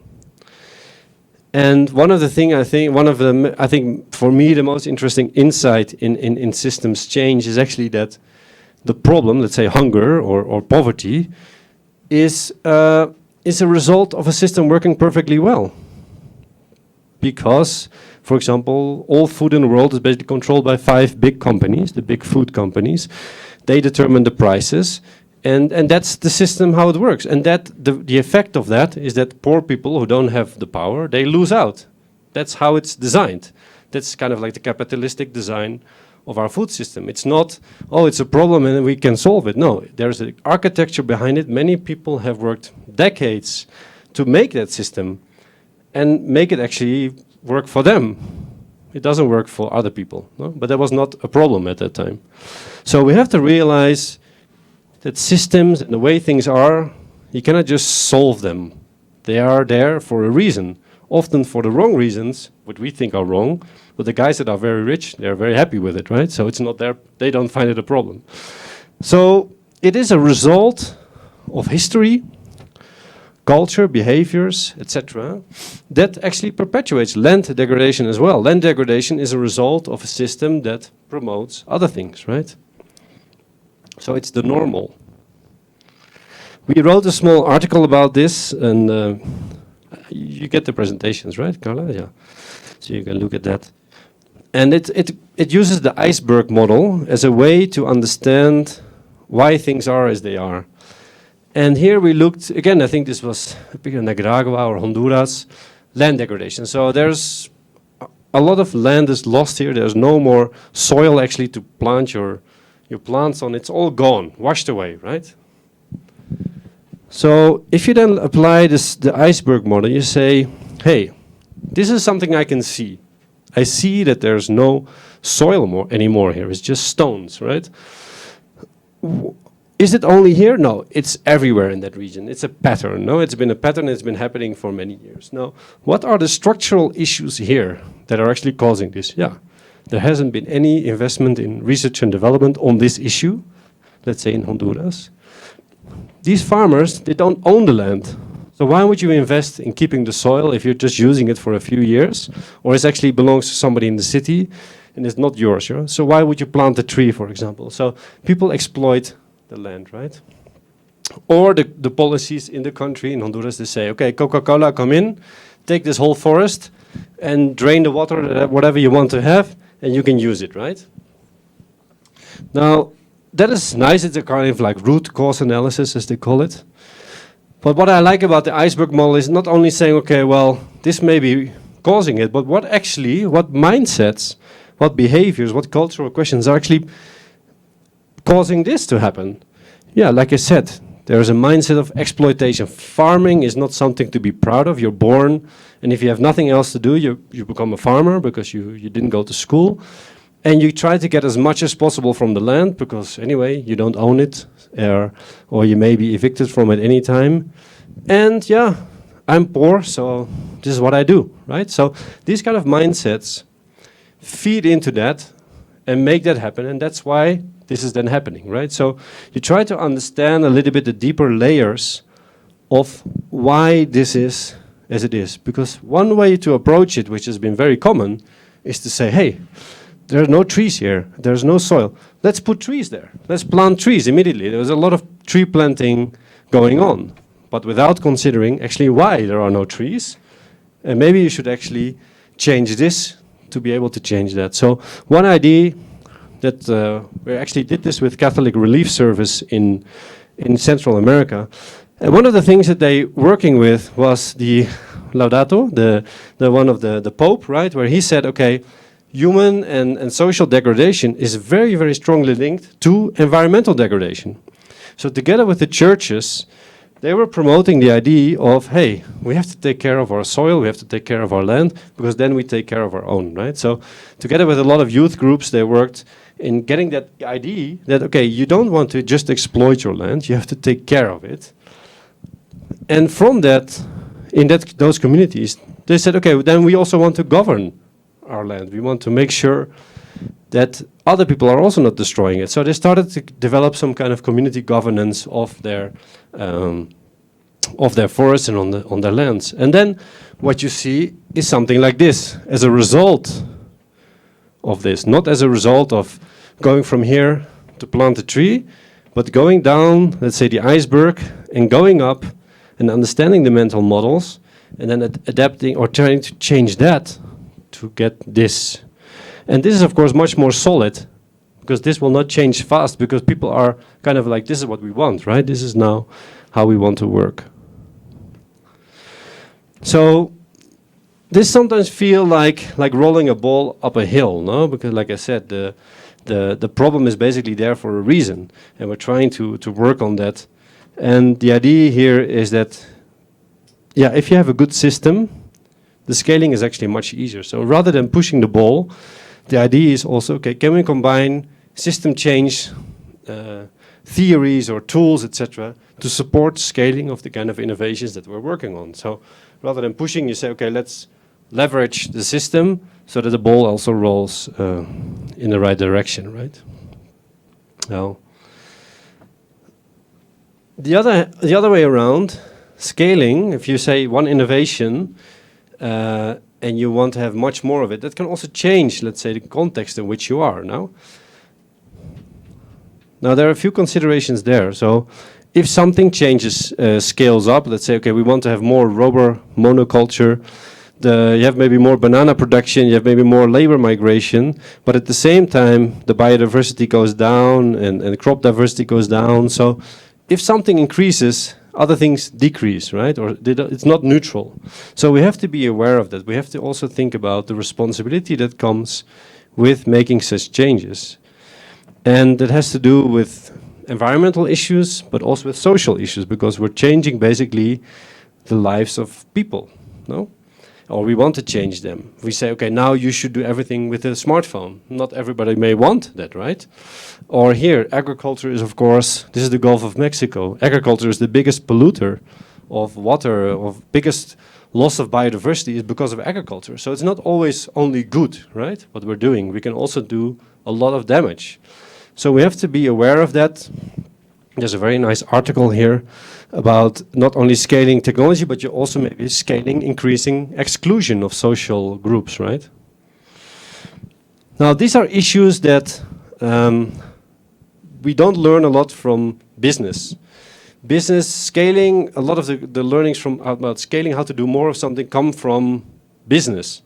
And one of the things I think for me the most interesting insight in systems change is actually that the problem, let's say hunger or poverty, is a result of a system working perfectly well. Because, for example, all food in the world is basically controlled by 5 big companies, the big food companies. They determine the prices. And that's the system, how it works. And that the effect of that is that poor people who don't have the power, they lose out. That's how it's designed. That's kind of like the capitalistic design of our food system. It's not, oh, it's a problem and we can solve it. No, there's an architecture behind it. Many people have worked decades to make that system and make it actually work for them. It doesn't work for other people. No? But that was not a problem at that time. So we have to realize that systems and the way things are, you cannot just solve them. They are there for a reason, often for the wrong reasons, what we think are wrong, but the guys that are very rich, they're very happy with it, right? So it's not there, they don't find it a problem. So it is a result of history, culture, behaviors, etc., that actually perpetuates land degradation as well. Land degradation is a result of a system that promotes other things, right? So it's the normal. We wrote a small article about this, and you get the presentations, right, Carla? Yeah. So you can look at that. And it uses the iceberg model as a way to understand why things are as they are. And here we looked, again, I think this was Nicaragua or Honduras, land degradation. So there's a lot of land is lost here. There's no more soil actually to plant your plants on. It's all gone, washed away, right? So if you then apply the iceberg model, you say, hey, this is something I can see. I see that there's no soil anymore here. It's just stones, right? Is it only here? No, it's everywhere in that region. It's a pattern. No, it's been a pattern. It's been happening for many years. Now, what are the structural issues here that are actually causing this? Yeah. There hasn't been any investment in research and development on this issue, let's say in Honduras. These farmers, they don't own the land. So why would you invest in keeping the soil if you're just using it for a few years, or it actually belongs to somebody in the city and it's not yours? So why would you plant a tree, for example? So people exploit the land, right? Or the policies in the country, in Honduras, they say, okay, Coca-Cola, come in, take this whole forest and drain the water, whatever you want to have, and you can use it, right? Now, that is nice. It's a kind of like root cause analysis, as they call it. But what I like about the iceberg model is not only saying, okay, well, this may be causing it, but what mindsets, what behaviors, what cultural questions are actually causing this to happen? Yeah, like I said, there is a mindset of exploitation. Farming is not something to be proud of. You're born, and if you have nothing else to do, you become a farmer because you didn't go to school. And you try to get as much as possible from the land because anyway, you don't own it, or you may be evicted from it any time. And yeah, I'm poor, so this is what I do, right? So these kind of mindsets feed into that and make that happen, and that's why this is then happening, right? So you try to understand a little bit the deeper layers of why this is as it is. Because one way to approach it, which has been very common, is to say, hey, there are no trees here, there's no soil. Let's put trees there. Let's plant trees immediately. There was a lot of tree planting going on, but without considering actually why there are no trees. And maybe you should actually change this to be able to change that. So one idea that we actually did this with Catholic Relief Service in Central America. And one of the things that they working with was the Laudato, the one of the Pope, right? Where he said, okay, human and social degradation is very, very strongly linked to environmental degradation. So together with the churches, they were promoting the idea of, hey, we have to take care of our soil, we have to take care of our land, because then we take care of our own, right? So together with a lot of youth groups, they worked in getting that idea that, okay, you don't want to just exploit your land, you have to take care of it. And from that, in those communities, they said, okay, then we also want to govern our land. We want to make sure that other people are also not destroying it. So they started to develop some kind of community governance of their forests and on their lands. And then what you see is something like this as a result of this, not as a result of going from here to plant a tree, but going down, let's say, the iceberg and going up and understanding the mental models and then adapting or trying to change that to get this. And this is, of course, much more solid because this will not change fast because people are kind of like, this is what we want, right? This is now how we want to work. So this sometimes feel like rolling a ball up a hill, no? Because like I said, the problem is basically there for a reason, and we're trying to work on that. And the idea here is that, yeah, if you have a good system, the scaling is actually much easier. So rather than pushing the ball, the idea is also, okay, can we combine system change, theories or tools, etc., to support scaling of the kind of innovations that we're working on? So rather than pushing, you say, okay, let's leverage the system so that the ball also rolls in the right direction, right? Now, the other way around, scaling, if you say one innovation and you want to have much more of it, that can also change, let's say, the context in which you are now. Now, there are a few considerations there. So if something changes, scales up, let's say, okay, we want to have more rubber monoculture, you have maybe more banana production, you have maybe more labor migration, but at the same time, the biodiversity goes down and crop diversity goes down. So if something increases, other things decrease, right? Or it's not neutral. So we have to be aware of that. We have to also think about the responsibility that comes with making such changes. And that has to do with environmental issues, but also with social issues, because we're changing basically the lives of people, no? Or we want to change them. We say, okay, now you should do everything with a smartphone. Not everybody may want that, right? Or here, agriculture is, of course, this is the Gulf of Mexico. Agriculture is the biggest polluter of water, of biggest loss of biodiversity is because of agriculture. So it's not always only good, right, what we're doing. We can also do a lot of damage. So we have to be aware of that. There's a very nice article here about not only scaling technology, but you also maybe scaling increasing exclusion of social groups, right? Now, these are issues that we don't learn a lot from business. Business scaling, a lot of the learnings from about scaling, how to do more of something, come from business,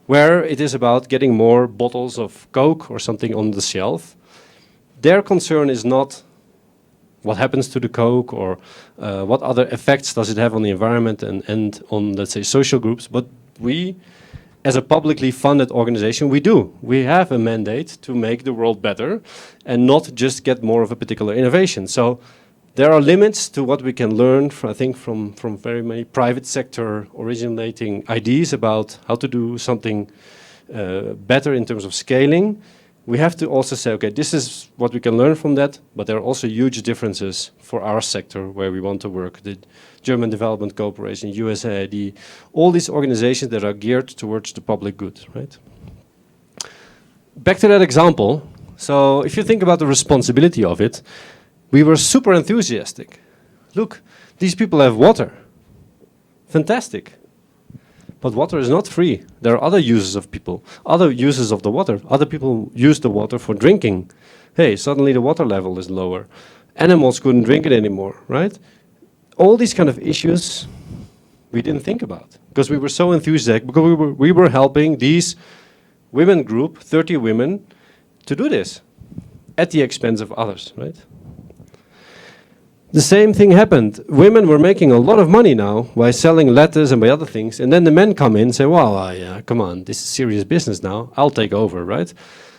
where it is about getting more bottles of Coke or something on the shelf. Their concern is not what happens to the Coke or what other effects does it have on the environment and on, let's say, social groups. But we, as a publicly funded organization, we have a mandate to make the world better and not just get more of a particular innovation. So there are limits to what we can learn, I think, from very many private sector originating ideas about how to do something better in terms of scaling. We have to also say, okay, this is what we can learn from that, but there are also huge differences for our sector where we want to work. The German Development Corporation, USAID, all these organizations that are geared towards the public good, right? Back to that example. So if you think about the responsibility of it, we were super enthusiastic. Look, these people have water. Fantastic. But water is not free. There are other uses of people, other uses of the water. Other people use the water for drinking. Hey, suddenly the water level is lower. Animals couldn't drink it anymore, right? All these kind of issues we didn't think about because we were so enthusiastic, because we were helping these women group, 30 women, to do this at the expense of others, right? The same thing happened. Women were making a lot of money now by selling letters and by other things. And then the men come in and say, well, yeah, come on, this is serious business now. I'll take over, right?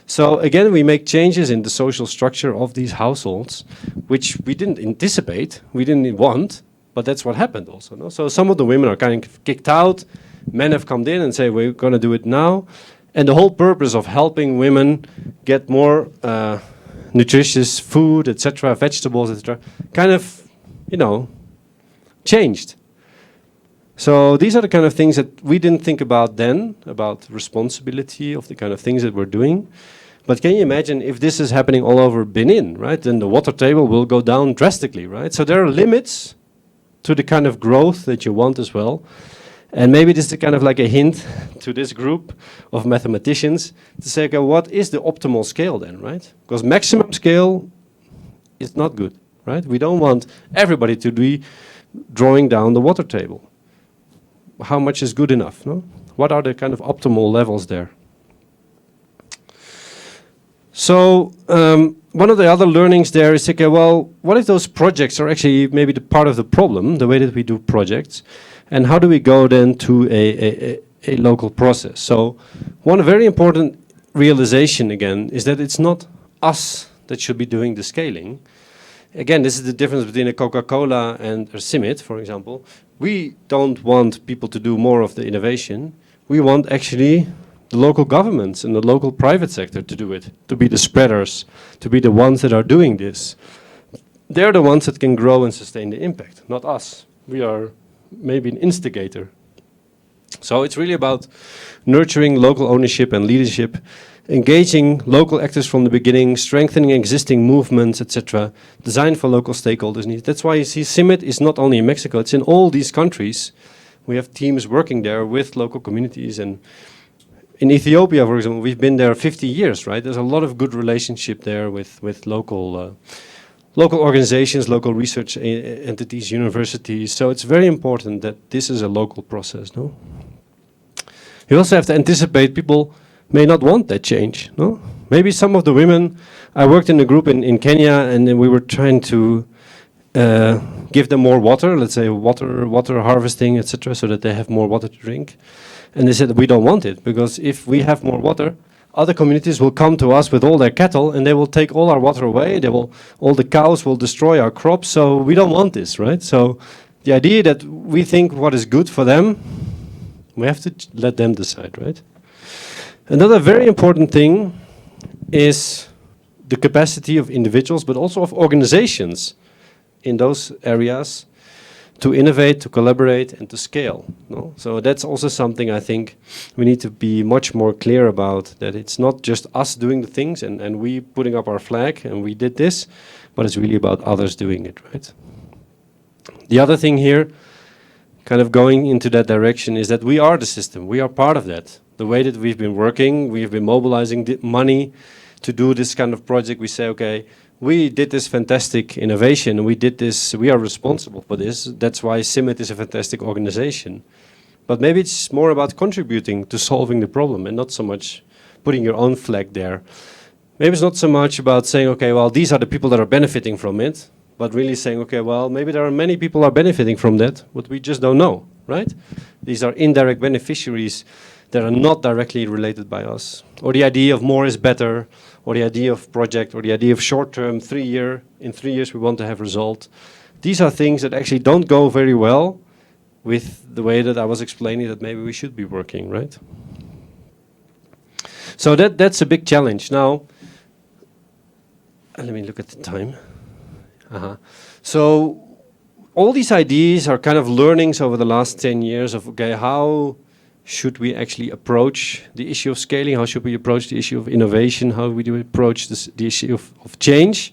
So again, we make changes in the social structure of these households, which we didn't anticipate, we didn't want, but that's what happened also. No? So some of the women are kind of kicked out. Men have come in and say, we're going to do it now. And the whole purpose of helping women get more nutritious food, etc., vegetables, etc., kind of, changed. So these are the kind of things that we didn't think about then, about responsibility of the kind of things that we're doing. But can you imagine if this is happening all over Benin, right? Then the water table will go down drastically, right? So there are limits to the kind of growth that you want as well. And maybe this is kind of like a hint to this group of mathematicians to say, okay, what is the optimal scale then, right? Because maximum scale is not good, right? We don't want everybody to be drawing down the water table. How much is good enough, no? What are the kind of optimal levels there? So one of the other learnings there is, okay, well, what if those projects are actually maybe the part of the problem, the way that we do projects? And how do we go then to a local process? So one very important realization, again, is that it's not us that should be doing the scaling. Again, this is the difference between a Coca-Cola and a CIMMYT, for example. We don't want people to do more of the innovation. We want actually the local governments and the local private sector to do it, to be the spreaders, to be the ones that are doing this. They're the ones that can grow and sustain the impact, not us. We are maybe an instigator. So it's really about nurturing local ownership and leadership, engaging local actors from the beginning, strengthening existing movements, etc., design for local stakeholders' needs. That's why you see CIMMYT is not only in Mexico, it's in all these countries. We have teams working there with local communities. And in Ethiopia, for example, we've been there 50 years, right? There's a lot of good relationship there with local local organizations, local research entities, universities. So it's very important that this is a local process, no? You also have to anticipate people may not want that change, no? Maybe some of the women, I worked in a group in Kenya, and then we were trying to give them more water, let's say water harvesting, etc., so that they have more water to drink. And they said, we don't want it, because if we have more water, other communities will come to us with all their cattle and they will take all our water away. All the cows will destroy our crops. So we don't want this, right? So the idea that we think what is good for them, we have to let them decide, right? Another very important thing is the capacity of individuals, but also of organizations in those areas to innovate, to collaborate, and to scale. No? So that's also something I think we need to be much more clear about, that it's not just us doing the things and we putting up our flag and we did this, but it's really about others doing it, right? The other thing here, kind of going into that direction, is that we are the system. We are part of that. The way that we've been working, we've been mobilizing money to do this kind of project. We say, okay, we did this fantastic innovation, we did this, we are responsible for this. That's why CIMMYT is a fantastic organization. But maybe it's more about contributing to solving the problem and not so much putting your own flag there. Maybe it's not so much about saying, okay, well, these are the people that are benefiting from it, but really saying, okay, well, maybe there are many people are benefiting from that, but we just don't know, right? These are indirect beneficiaries that are not directly related by us. Or the idea of more is better, or the idea of project, or the idea of short-term, in 3 years we want to have result. These are things that actually don't go very well with the way that I was explaining that maybe we should be working, right? So that's a big challenge. Now, let me look at the time. So all these ideas are kind of learnings over the last 10 years of, okay, how should we actually approach the issue of scaling? How should we approach the issue of innovation? How do we approach the issue of change?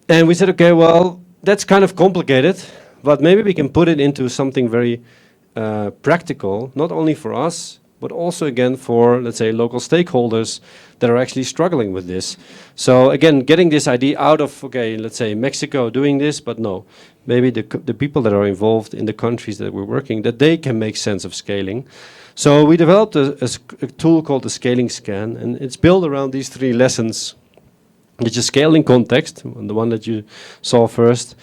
And we said, okay, well, that's kind of complicated, but maybe we can put it into something very practical, not only for us, but also again for, let's say, local stakeholders that are actually struggling with this. So again, getting this idea out of, okay, let's say Mexico doing this, but no, maybe the people that are involved in the countries that we're working, that they can make sense of scaling. So we developed a tool called the Scaling Scan, and it's built around these 3 lessons. It's a scaling context, the one that you saw first,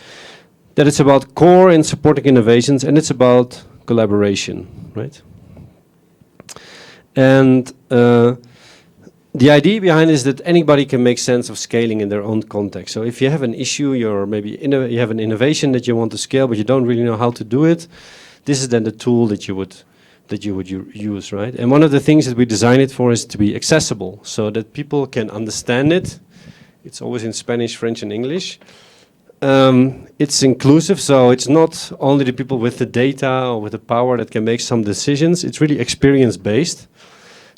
that it's about core and supporting innovations, and it's about collaboration, right? And the idea behind it is that anybody can make sense of scaling in their own context. So if you have an issue, you have an innovation that you want to scale, but you don't really know how to do it, this is then the tool that you would use, right? And one of the things that we design it for is to be accessible, so that people can understand it. It's always in Spanish, French, and English. It's inclusive, so it's not only the people with the data or with the power that can make some decisions. It's really experience-based.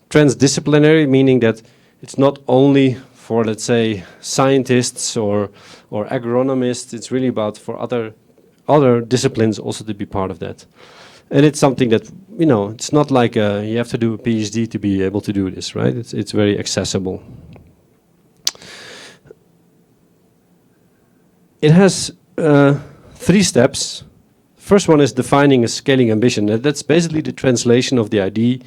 Transdisciplinary, meaning that it's not only for, let's say, scientists or agronomists. It's really about for other disciplines also to be part of that. And it's something that, you know, it's not like you have to do a PhD to be able to do this, right? It's very accessible. It has 3 steps. First one is defining a scaling ambition. That's basically the translation of the idea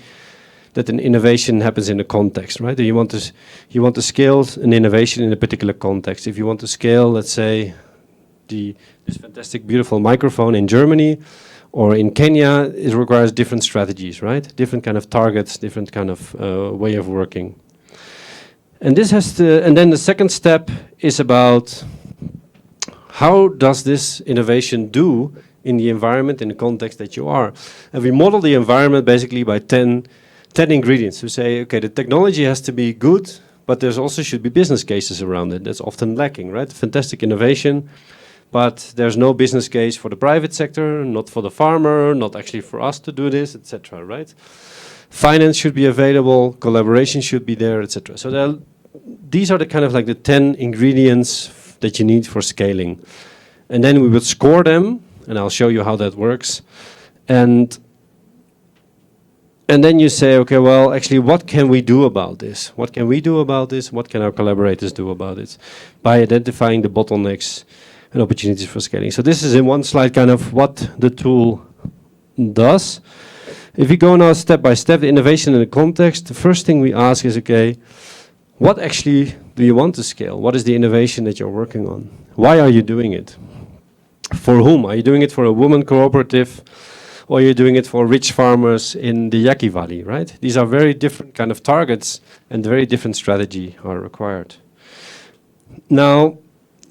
that an innovation happens in a context, right? You want to scale an innovation in a particular context. If you want to scale, let's say, this fantastic, beautiful microphone in Germany or in Kenya, it requires different strategies, right? Different kind of targets, different kind of way of working. And this has to. And then the second step is about how does this innovation do in the environment, in the context that you are? And we model the environment basically by 10 ingredients. We say, okay, the technology has to be good, but there's also should be business cases around it. That's often lacking, right? Fantastic innovation, but there's no business case for the private sector, not for the farmer, not actually for us to do this, etc., right? Finance should be available, collaboration should be there, etc. So these are the kind of like the 10 ingredients that you need for scaling. And then we would score them, and I'll show you how that works. And then you say, okay, well, actually, what can we do about this? What can we do about this? What can our collaborators do about it? By identifying the bottlenecks and opportunities for scaling. So this is in one slide kind of what the tool does. If you go now step by step, the innovation in the context, the first thing we ask is, okay, what actually do you want to scale? What is the innovation that you're working on? Why are you doing it? For whom? Are you doing it for a woman cooperative? Or you're doing it for rich farmers in the Yaqui Valley, right? These are very different kind of targets, and very different strategy are required. Now,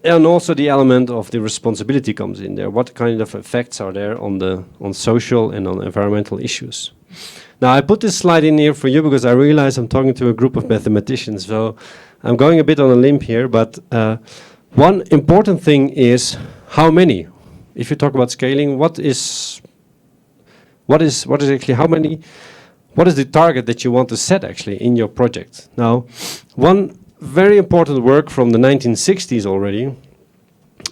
and also the element of the responsibility comes in there. What kind of effects are there on social and on environmental issues? Now, I put this slide in here for you because I realize I'm talking to a group of mathematicians, so I'm going a bit on a limb here, but one important thing is how many. if you talk about scaling, what is actually what is the target that you want to set actually in your project? Now, one very important work from the 1960s already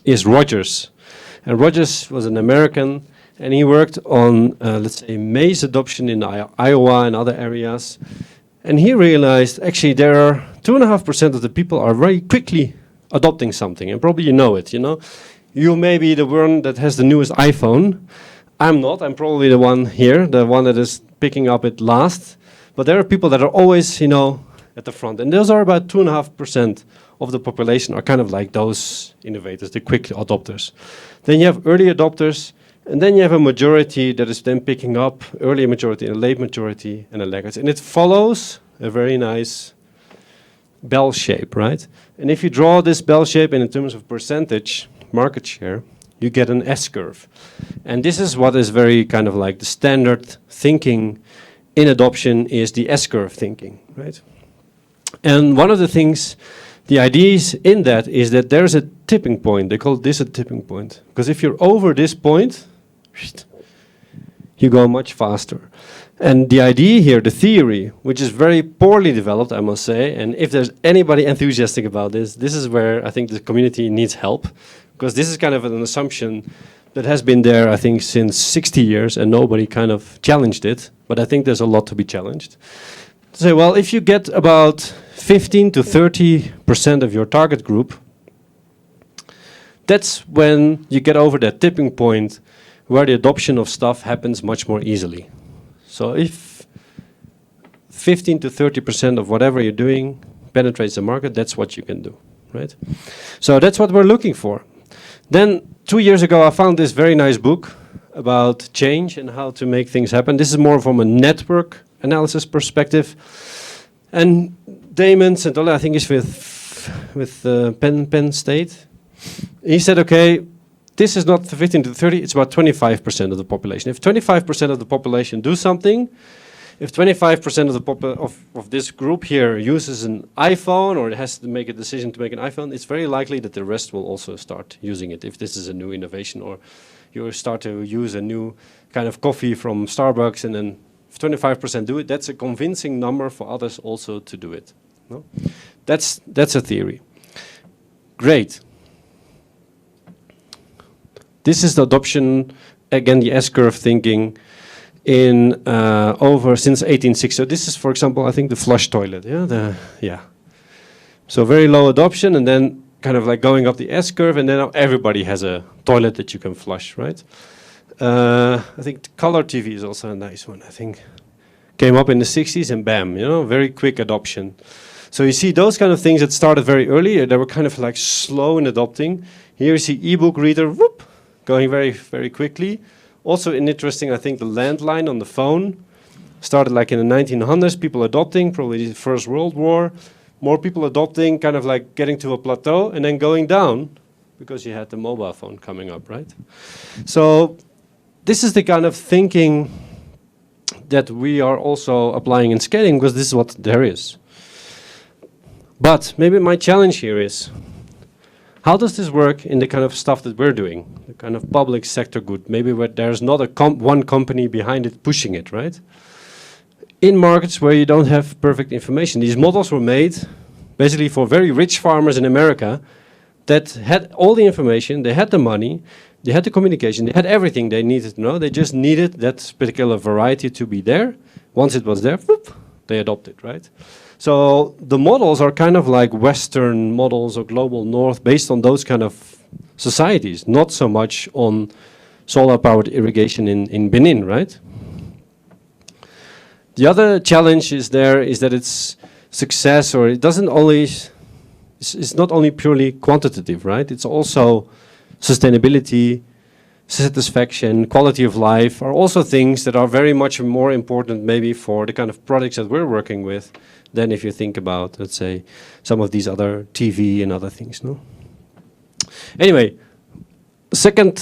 is Rogers. And Rogers was an American, and he worked on, let's say, maize adoption in Iowa and other areas. And he realized actually there are 2.5% of the people are very quickly adopting something, and probably you know it, you know. You may be the one that has the newest iPhone. I'm not, I'm probably the one here, the one that is picking up it last. But there are people that are always, you know, at the front. And those are about 2.5% of the population are kind of like those innovators, the quick adopters. Then you have early adopters, and then you have a majority that is then picking up, early majority and a late majority and a laggard. And it follows a very nice bell shape, right? And if you draw this bell shape in terms of percentage, market share, you get an S-curve. And this is what is very kind of like the standard thinking in adoption is the S-curve thinking, right? And one of the things, the ideas in that is that there's a tipping point. They call this a tipping point. Because if you're over this point, you go much faster. And the idea here, the theory, which is very poorly developed, I must say, and if there's anybody enthusiastic about this, this is where I think the community needs help. Because this is kind of an assumption that has been there, I think, since 60 years, and nobody kind of challenged it. But I think there's a lot to be challenged. To say, well, if you get about 15 to 30% of your target group, that's when you get over that tipping point where the adoption of stuff happens much more easily. So if 15 to 30% of whatever you're doing penetrates the market, that's what you can do, right? So that's what we're looking for. Then 2 years ago, I found this very nice book about change and how to make things happen. This is more from a network analysis perspective. And Damon Santola, I think, is with Penn State. He said, okay, this is not 15 to 30, it's about 25% of the population. If 25% of the population do something, if 25% of this group here uses an iPhone or has to make a decision to make an iPhone, it's very likely that the rest will also start using it if this is a new innovation, or you start to use a new kind of coffee from Starbucks, and then if 25% do it, that's a convincing number for others also to do it. No? That's a theory. Great. This is the adoption, again, the S-curve thinking in over since 1860. So this is, for example, I think the flush toilet. Yeah. So very low adoption, and then kind of like going up the S-curve, and then now everybody has a toilet that you can flush, right? I think color TV is also a nice one. I think came up in the 60s, and bam, you know, very quick adoption. So you see those kind of things that started very early. They were kind of like slow in adopting. Here you see ebook reader, whoop, going very, very quickly. Also interesting, I think the landline on the phone started like in the 1900s, people adopting, probably the First World War. More people adopting, kind of like getting to a plateau and then going down because you had the mobile phone coming up, right? So this is the kind of thinking that we are also applying in scaling, because this is what there is. But maybe my challenge here is, how does this work in the kind of stuff that we're doing, the kind of public sector good, maybe where there's not a one company behind it pushing it, right? In markets where you don't have perfect information. These models were made basically for very rich farmers in America that had all the information, they had the money, they had the communication, they had everything they needed to know. They just needed that particular variety to be there. Once it was there, whoop, they adopted, right? So the models are kind of like Western models or global North based on those kind of societies, not so much on solar-powered irrigation in Benin, right? The other challenge is that it's success, or it doesn't always, it's not only purely quantitative, right? It's also sustainability, satisfaction, quality of life are also things that are very much more important maybe for the kind of products that we're working with than if you think about, let's say, some of these other TV and other things, no? Anyway, second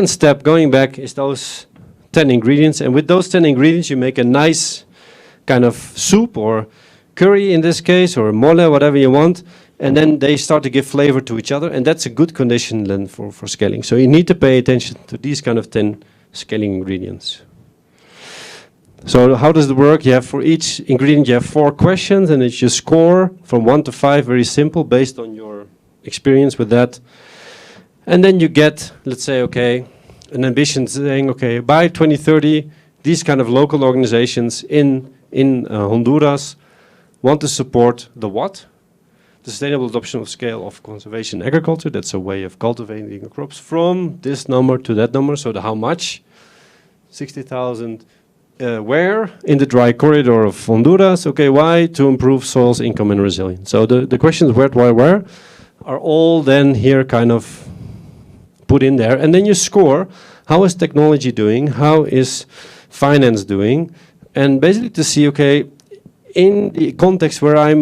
step going back is those 10 ingredients, and with those 10 ingredients you make a nice kind of soup or curry in this case, or mole, whatever you want, and then they start to give flavor to each other, and that's a good condition then for scaling. So you need to pay attention to these kind of 10 scaling ingredients. So how does it work? You have for each ingredient you have 4 questions, and it's your score from 1 to 5, very simple, based on your experience with that. And then you get, let's say, okay, an ambition saying, okay, by 2030, these kind of local organizations in Honduras want to support the what? The sustainable adoption of scale of conservation agriculture. That's a way of cultivating crops from this number to that number. So the how much? 60,000 where? In the dry corridor of Honduras. Okay, why? To improve soils, income, and resilience. So the questions where, why, where are all then here kind of put in there. And then you score, how is technology doing? How is finance doing? And basically to see, okay, in the context where I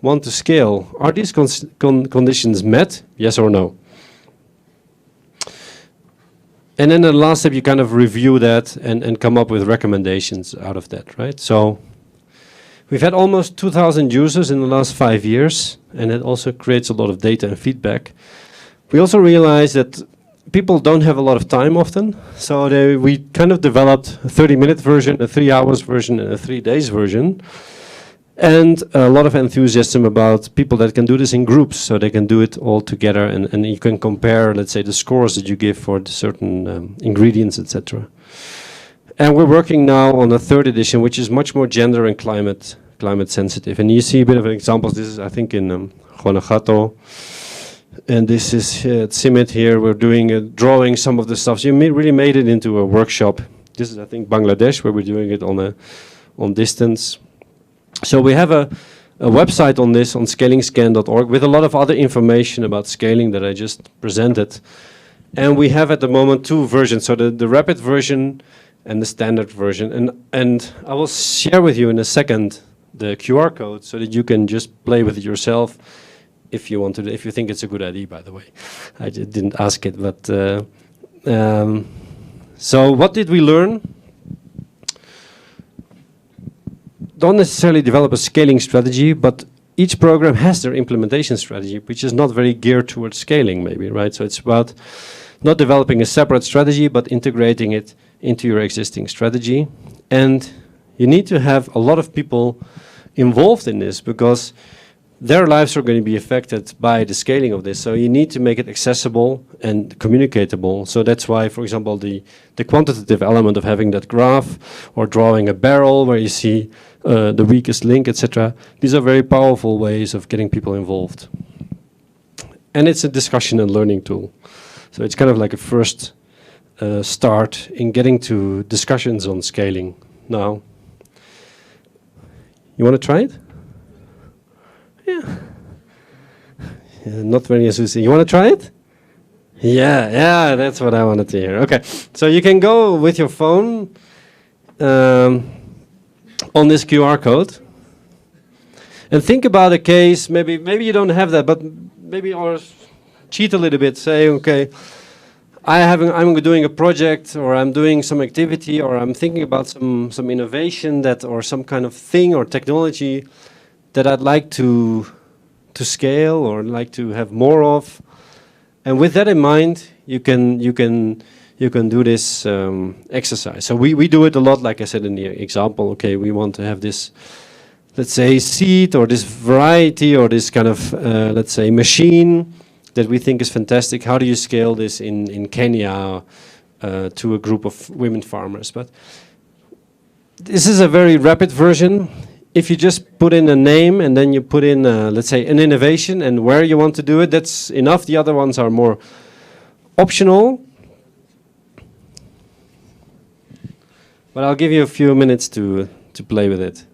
want to scale, are these conditions met? Yes or no? And then the last step, you kind of review that and come up with recommendations out of that, right? So we've had almost 2,000 users in the last 5 years, and it also creates a lot of data and feedback. We also realized that people don't have a lot of time often, so we kind of developed a 30-minute version, a 3 hours version, and a 3 days version. And a lot of enthusiasm about people that can do this in groups, so they can do it all together, and you can compare, let's say, the scores that you give for the certain ingredients, etc. And we're working now on a 3rd edition, which is much more gender and climate sensitive. And you see a bit of examples. This is, I think, in Guanajuato, and this is at CIMMYT here. We're doing drawing some of the stuff. So you really made it into a workshop. This is, I think, Bangladesh, where we're doing it on distance. So we have a website on this, on scalingscan.org, with a lot of other information about scaling that I just presented. And we have at the moment 2 versions, so the rapid version and the standard version. And I will share with you in a second the QR code so that you can just play with it yourself if you want to, if you think it's a good idea, by the way. I didn't ask it, but so what did we learn? Don't necessarily develop a scaling strategy, but each program has their implementation strategy, which is not very geared towards scaling, maybe, right? So it's about not developing a separate strategy, but integrating it into your existing strategy. And you need to have a lot of people involved in this, because their lives are going to be affected by the scaling of this. So you need to make it accessible and communicatable. So that's why, for example, the quantitative element of having that graph, or drawing a barrel where you see the weakest link, etc. These are very powerful ways of getting people involved. And it's a discussion and learning tool. So it's kind of like a first start in getting to discussions on scaling. Now, you want to try it? Yeah. Not very enthusiastic. You want to try it? Yeah, that's what I wanted to hear. Okay, so you can go with your phone on this QR code and think about a case. Maybe you don't have that, but maybe or cheat a little bit. Say, okay, I'm doing a project, or I'm doing some activity, or I'm thinking about some innovation that, or some kind of thing or technology that I'd like to scale or like to have more of. And with that in mind, you can do this exercise. So we do it a lot, like I said in the example. Okay, we want to have this, let's say, seed, or this variety, or this kind of, let's say, machine that we think is fantastic. How do you scale this in Kenya to a group of women farmers? But this is a very rapid version. If you just put in a name and then you put in, let's say, an innovation and where you want to do it, that's enough. The other ones are more optional. But I'll give you a few minutes to play with it.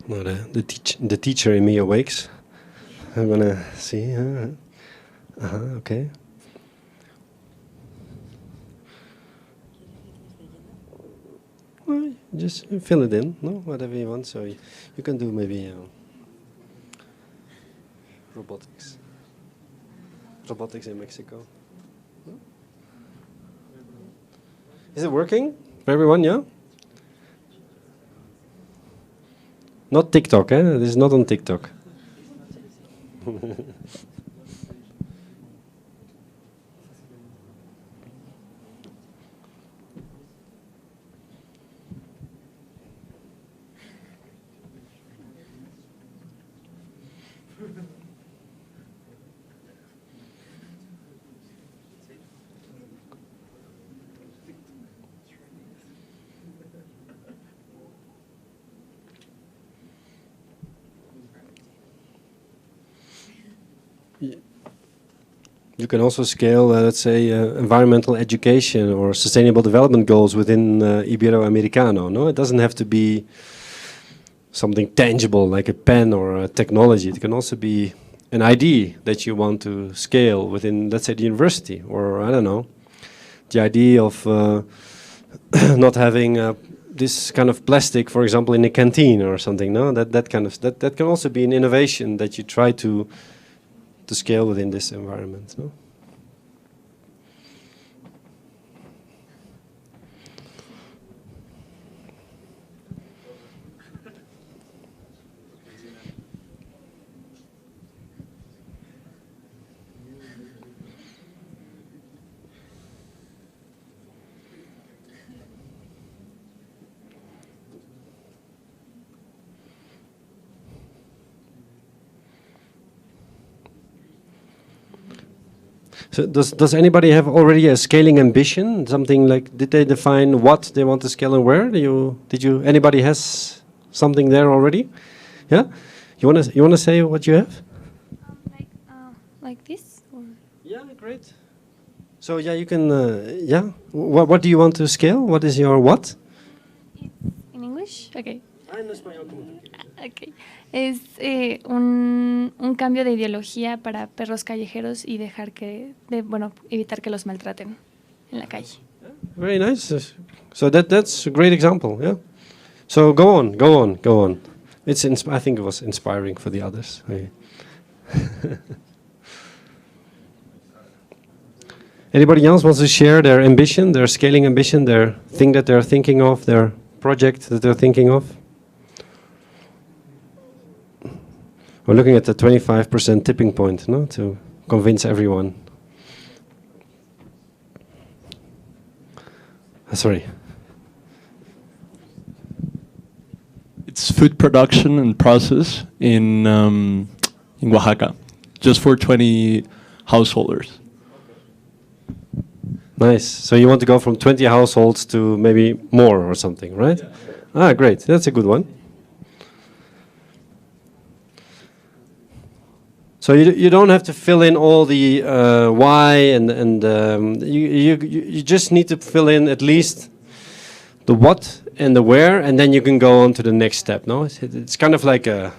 No, the teacher in me awakes. I'm gonna see. Okay. just fill it in, no? Whatever you want. So you can do maybe robotics. Robotics in Mexico. No? Is it working for everyone, yeah? Not TikTok, eh? This is not on TikTok. You can also scale, let's say, environmental education or sustainable development goals within Iberoamericana. No, it doesn't have to be something tangible like a pen or a technology. It can also be an idea that you want to scale within, let's say, the university, or I don't know, the idea of not having this kind of plastic, for example, in a canteen or something. No, that can also be an innovation that you try to scale within this environment. No? So does anybody have already a scaling ambition? Something like, did they define what they want to scale and where? Anybody has something there already? Yeah, you wanna say what you have? Like this? Or? Yeah, great. So yeah, you can. Yeah, what do you want to scale? What is your what? In English? Okay. En español, como tú quieras. Okay. Es un cambio de ideología para perros callejeros y evitar que los maltraten en la calle. Very nice. So that's a great example. Yeah. So go on. I think it was inspiring for the others. Okay. Anybody else wants to share their ambition, their scaling ambition, their thing that they're thinking of, their project that they're thinking of? We're looking at the 25% tipping point, no, to convince everyone. Sorry. It's food production and process in Oaxaca, just for 20 householders. Nice. So you want to go from 20 households to maybe more or something, right? Yeah. Ah, great. That's a good one. So you don't have to fill in all the why and you just need to fill in at least the what and the where, and then you can go on to the next step. No, it's kind of like a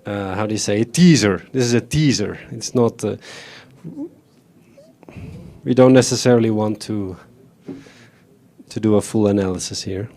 how do you say, a teaser. This is a teaser. It's not. We don't necessarily want to do a full analysis here.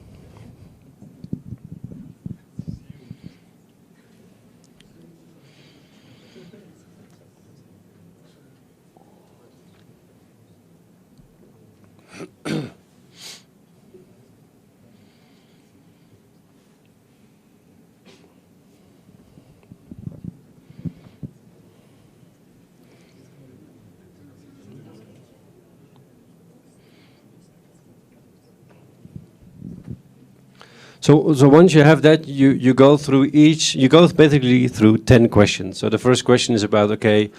So once you have that, you go through basically through 10 questions. So the first question is about, okay,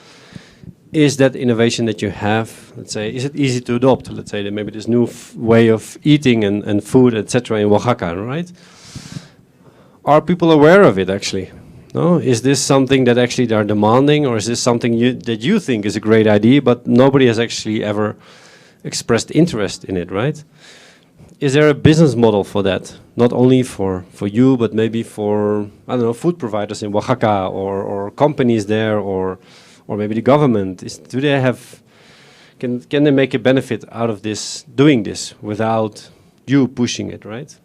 is that innovation that you have, let's say, is it easy to adopt? Let's say that maybe this new way of eating and food, etc. in Oaxaca, right? Are people aware of it actually? No? Is this something that actually they're demanding, or is this something that you think is a great idea, but nobody has actually ever expressed interest in it, right? Is there a business model for that? Not only for you, but maybe for, I don't know, food providers in Oaxaca or companies there or maybe the government. Do they have, can they make a benefit out of this, doing this without you pushing it, right?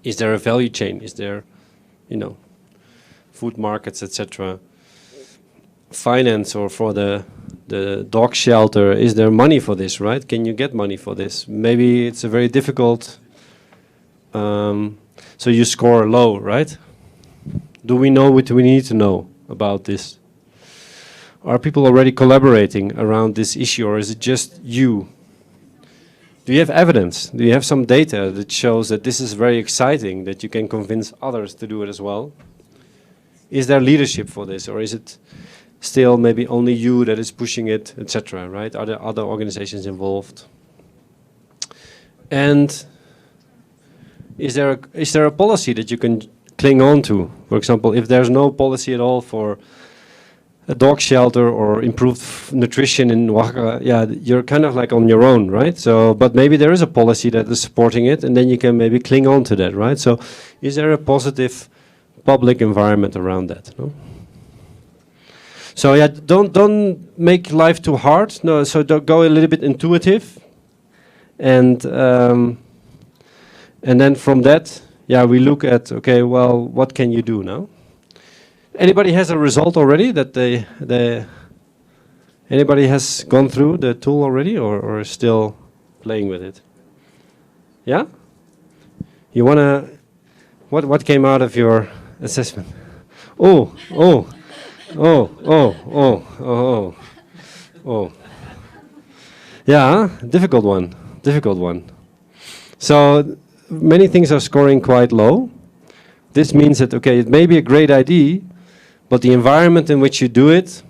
Is there a value chain? Is there, you know, food markets, etc.? Finance, or for the dog shelter, is there money for this, right? Can you get money for this? Maybe it's a very difficult, so you score low, right? Do we know what we need to know about this? Are people already collaborating around this issue, or is it just you? Do you have evidence? Do you have some data that shows that this is very exciting, that you can convince others to do it as well? Is there leadership for this, or is it still maybe only you that is pushing it, etc., right? Are there other organizations involved? And is there a policy that you can cling on to? For example, if there's no policy at all for a dog shelter or improved nutrition in Oaxaca, yeah, you're kind of like on your own, right? So, but maybe there is a policy that is supporting it, and then you can maybe cling on to that, right? So, is there a positive public environment around that? No? So yeah, don't make life too hard. No, so don't go a little bit intuitive, and then from that, yeah, we look at, okay, well, what can you do now? Anybody has a result already that anybody has gone through the tool already, or still playing with it? Yeah? You wanna, what came out of your assessment? Oh. Yeah, difficult one. So many things are scoring quite low. This means that, okay, it may be a great idea, but the environment in which you do it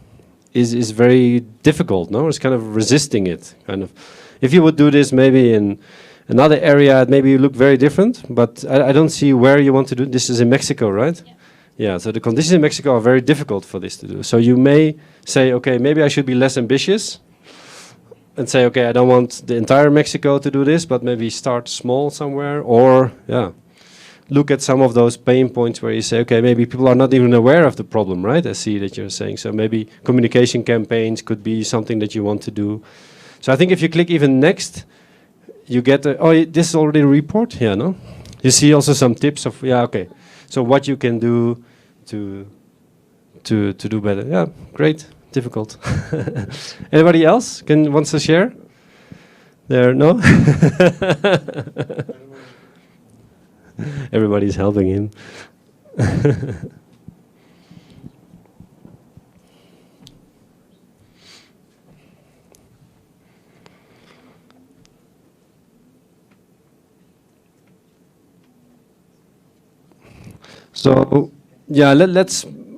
is very difficult, no? It's kind of resisting it, kind of. If you would do this maybe in another area, it maybe look very different, but I don't see where you want to do. This is in Mexico, right? Yeah. Yeah, so the conditions in Mexico are very difficult for this to do. So you may say, okay, maybe I should be less ambitious and say, okay, I don't want the entire Mexico to do this, but maybe start small somewhere, or, yeah, look at some of those pain points where you say, okay, maybe people are not even aware of the problem, right? I see that you're saying. So maybe communication campaigns could be something that you want to do. So I think if you click even next, you get, this is already a report? Yeah, no? You see also some tips of, yeah, okay. So what you can do to do better. Yeah, great. Difficult. Anybody else wants to share? There, no? Everybody's helping him. So, yeah,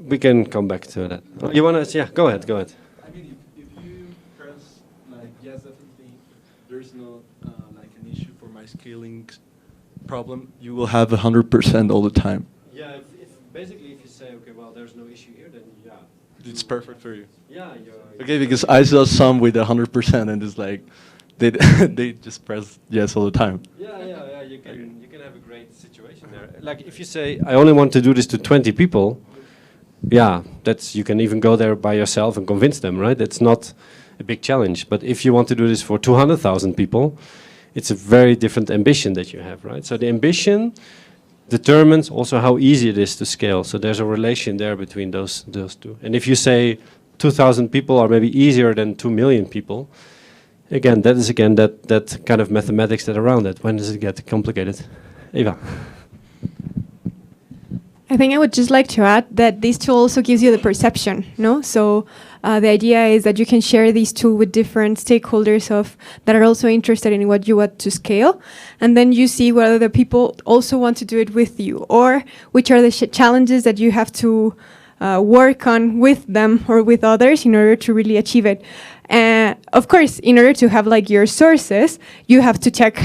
we can come back to that. Oh, you want to, yeah, go ahead. I mean, if you press, like, yes, definitely, there's no, like, an issue for my scaling problem, you will have 100% all the time. Yeah, basically if you say, okay, well, there's no issue here, then yeah. It's perfect for you. Yeah, okay, because I saw some with 100% and it's like, they just press yes all the time. Yeah, you can have a great situation there. Like if you say, I only want to do this to 20 people, yeah, you can even go there by yourself and convince them, right? That's not a big challenge. But if you want to do this for 200,000 people, it's a very different ambition that you have, right? So the ambition determines also how easy it is to scale. So there's a relation there between those two. And if you say 2,000 people are maybe easier than 2 million people, again, that is that kind of mathematics that around it. When does it get complicated? Eva. I think I would just like to add that this tool also gives you the perception, no? So the idea is that you can share these tools with different stakeholders that are also interested in what you want to scale, and then you see whether the people also want to do it with you, or which are the challenges that you have to work on with them or with others in order to really achieve it. Of course, in order to have like your sources, you have to check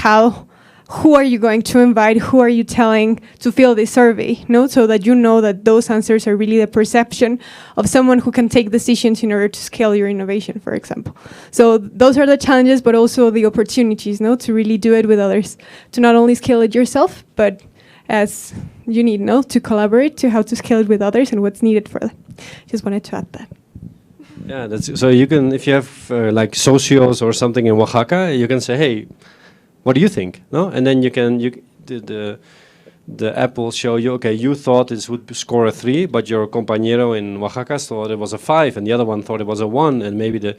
who are you going to invite, who are you telling to fill this survey, no? So that you know that those answers are really the perception of someone who can take decisions in order to scale your innovation, for example. So those are the challenges, but also the opportunities, no? To really do it with others, to not only scale it yourself, but as you need, no? To collaborate, to how to scale it with others and what's needed for that. Just wanted to add that. Yeah, so you can, if you have like socios or something in Oaxaca, you can say, hey, What do you think? No, and then the app will show you, okay, you thought this would score a 3, but your compañero in Oaxaca thought it was a 5, and the other one thought it was a 1, and maybe the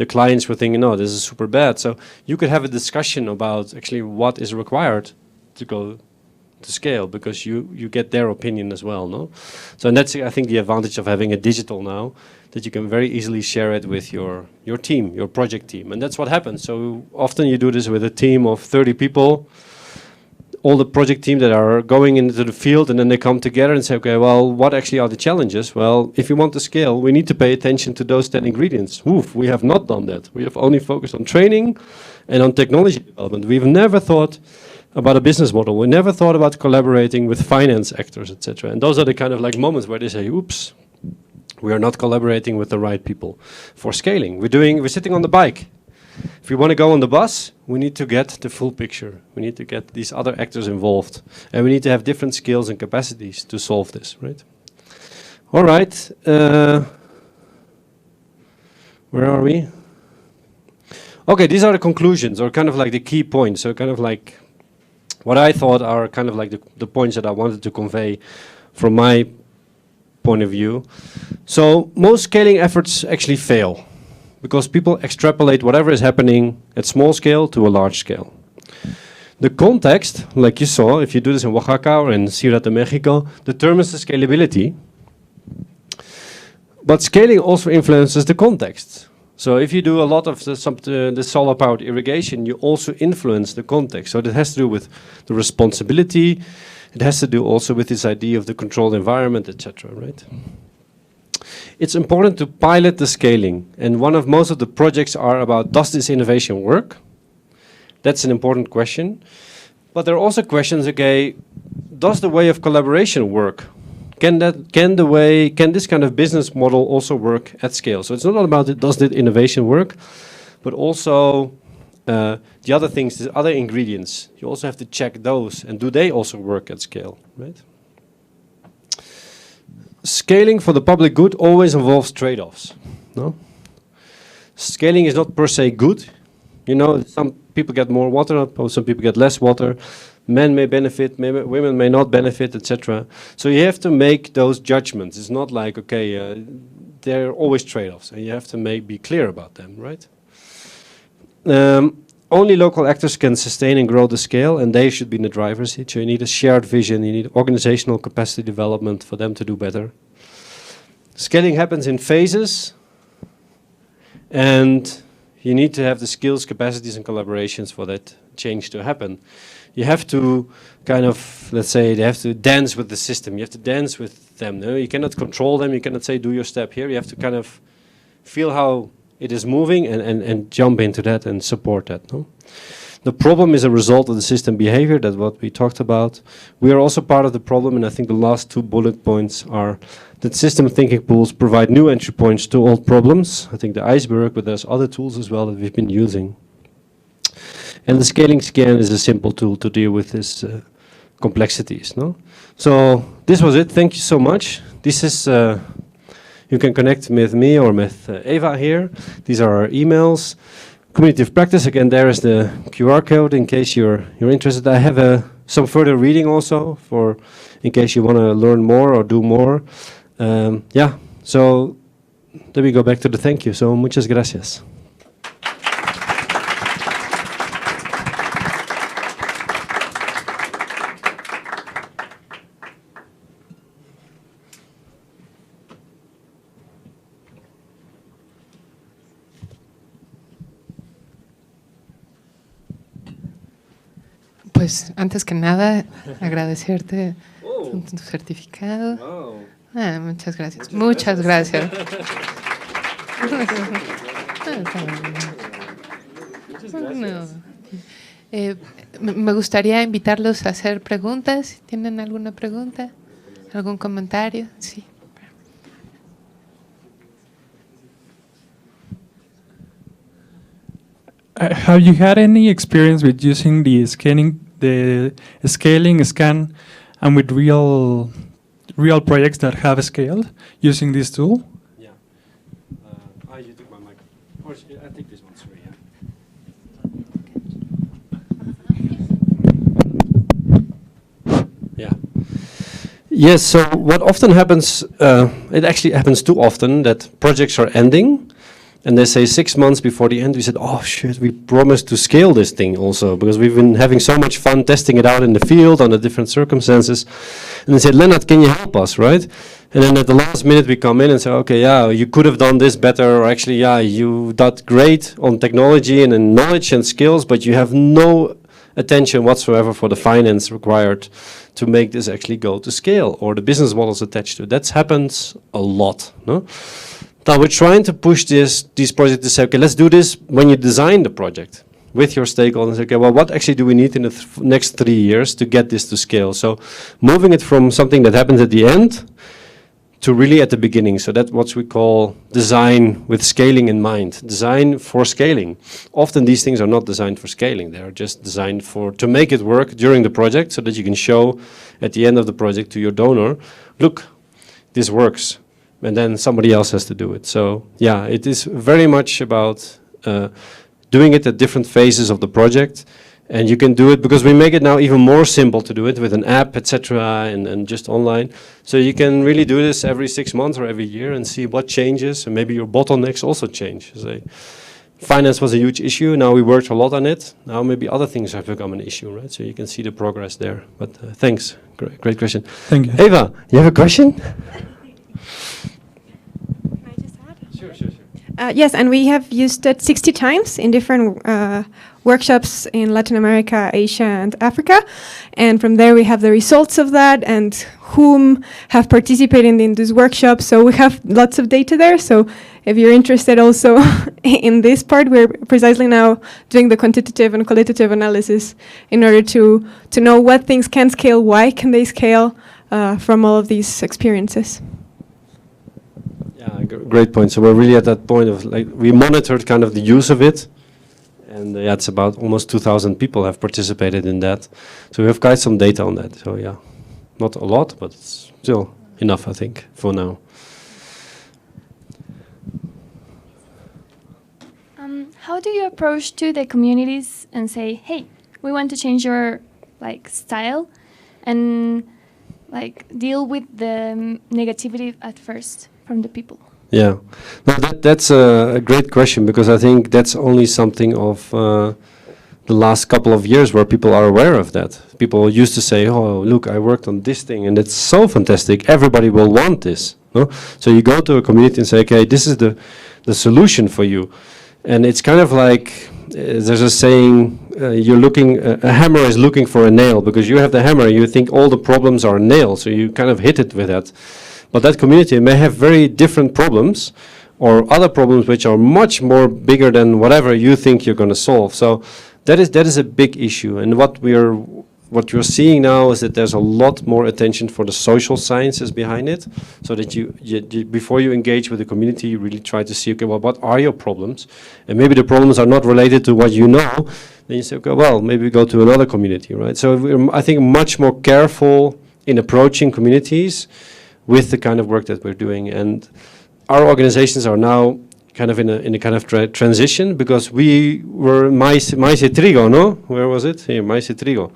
clients were thinking, no, this is super bad. So you could have a discussion about actually what is required to go to scale, because you get their opinion as well, no? So and that's, I think, the advantage of having a digital now, that you can very easily share it with your team, your project team. And that's what happens. So often you do this with a team of 30 people, all the project team that are going into the field, and then they come together and say, okay, well, what actually are the challenges? Well, if you want to scale, we need to pay attention to those 10 ingredients. Oof, we have not done that. We have only focused on training and on technology development. We've never thought about a business model. We never thought about collaborating with finance actors, etc. And those are the kind of like moments where they say, oops, we are not collaborating with the right people for scaling. We're sitting on the bike. If we want to go on the bus, we need to get the full picture. We need to get these other actors involved. And we need to have different skills and capacities to solve this, right? All right. Where are we? Okay, these are the conclusions, or kind of like the key points. So kind of like what I thought are kind of like the points that I wanted to convey from my point of view. So most scaling efforts actually fail, because people extrapolate whatever is happening at small scale to a large scale. The context, like you saw, if you do this in Oaxaca or in Ciudad de México, determines the scalability. But scaling also influences the context. So if you do a lot of the solar-powered irrigation, you also influence the context. So that has to do with the responsibility. It has to do also with this idea of the controlled environment, etc., right? It's important to pilot the scaling, and most of the projects are about, does this innovation work? That's an important question. But there are also questions, okay, does the way of collaboration work? Can this kind of business model also work at scale? So it's not all about does the innovation work, but also the other things, the other ingredients. You also have to check those, and do they also work at scale, right? Scaling for the public good always involves trade-offs, no? Scaling is not per se good. You know, some people get more water, some people get less water. Men may benefit, women may not benefit, etc. So you have to make those judgments. It's not like, okay, there are always trade-offs, and you have to be clear about them, right? Only local actors can sustain and grow the scale, and they should be in the driver's seat. So you need a shared vision, you need organizational capacity development for them to do better. Scaling happens in phases, and you need to have the skills, capacities, and collaborations for that change to happen. You have to kind of, let's say, they have to dance with the system. You have to dance with them. No? You cannot control them. You cannot say, do your step here. You have to kind of feel how it is moving and jump into that and support that. No? The problem is a result of the system behavior. That's what we talked about. We are also part of the problem, and I think the last 2 bullet points are that system thinking pools provide new entry points to old problems. I think the iceberg, but there's other tools as well that we've been using. And the scaling scan is a simple tool to deal with these complexities. No? So this was it. Thank you so much. This is, you can connect with me or with Eva here. These are our emails. Community of practice, again, there is the QR code in case you're interested. I have some further reading also for in case you want to learn more or do more. Yeah, so let me go back to the thank you. So muchas gracias. Pues antes que nada, agradecerte tu certificado. Wow. Muchas gracias. Muchas gracias. No. Me gustaría invitarlos a hacer preguntas. ¿Tienen alguna pregunta? ¿Algún comentario? Sí. Have you had any experience with using the scaling scan, and with real projects that have scaled using this tool? Yeah. You took my mic. Or I take this one. Sorry. Yeah. Yes, so what often happens, it actually happens too often, that projects are ending, and they say 6 months before the end, we said, oh shit, we promised to scale this thing also, because we've been having so much fun testing it out in the field under different circumstances. And they said, Lennart, can you help us, right? And then at the last minute we come in and say, okay, yeah, you could have done this better, or actually, yeah, you did great on technology and in knowledge and skills, but you have no attention whatsoever for the finance required to make this actually go to scale, or the business models attached to it. That happens a lot. No? Now we're trying to push these projects to say, okay, let's do this when you design the project with your stakeholders. Okay, well, what actually do we need in the next 3 years to get this to scale? So moving it from something that happens at the end to really at the beginning. So that's what we call design with scaling in mind. Design for scaling. Often these things are not designed for scaling. They are just designed to make it work during the project, so that you can show at the end of the project to your donor, look, this works. And then somebody else has to do it. So yeah, it is very much about doing it at different phases of the project. And you can do it because we make it now even more simple to do it with an app, etc., and just online. So you can really do this every 6 months or every year and see what changes, and maybe your bottlenecks also change. So finance was a huge issue. Now we worked a lot on it. Now maybe other things have become an issue, right? So you can see the progress there. But thanks, great question. Thank you. Eva, you have a question? Can I just add? Sure. Yes, and we have used it 60 times in different workshops in Latin America, Asia, and Africa. And from there we have the results of that and whom have participated in these workshops. So we have lots of data there. So if you're interested also in this part, we're precisely now doing the quantitative and qualitative analysis in order to know what things can scale, why can they scale from all of these experiences. Yeah, great point. So we're really at that point of, like, we monitored kind of the use of it, and yeah, it's about almost 2,000 people have participated in that. So we have quite some data on that. So yeah, not a lot, but it's still enough, I think, for now. How do you approach to the communities and say, hey, we want to change your style, and deal with the negativity at first from the people? Yeah, no, that's a great question, because I think that's only something of the last couple of years where people are aware of that. People used to say, oh, look, I worked on this thing and it's so fantastic, everybody will want this. No? So you go to a community and say, okay, this is the solution for you. And it's kind of like, there's a saying, a hammer is looking for a nail, because you have the hammer, you think all the problems are nails, so you kind of hit it with that. But that community may have very different problems, or other problems which are much more bigger than whatever you think you're going to solve. So that is a big issue. And what you're seeing now is that there's a lot more attention for the social sciences behind it, so that you before you engage with the community, you really try to see, okay, well, what are your problems? And maybe the problems are not related to what you know. Then you say, okay, well, maybe we go to another community, right? So we're, I think, much more careful in approaching communities with the kind of work that we're doing. And our organizations are now kind of in a kind of transition, because we were Maíz Trigo, no? Where was it? Here, Maíz Trigo.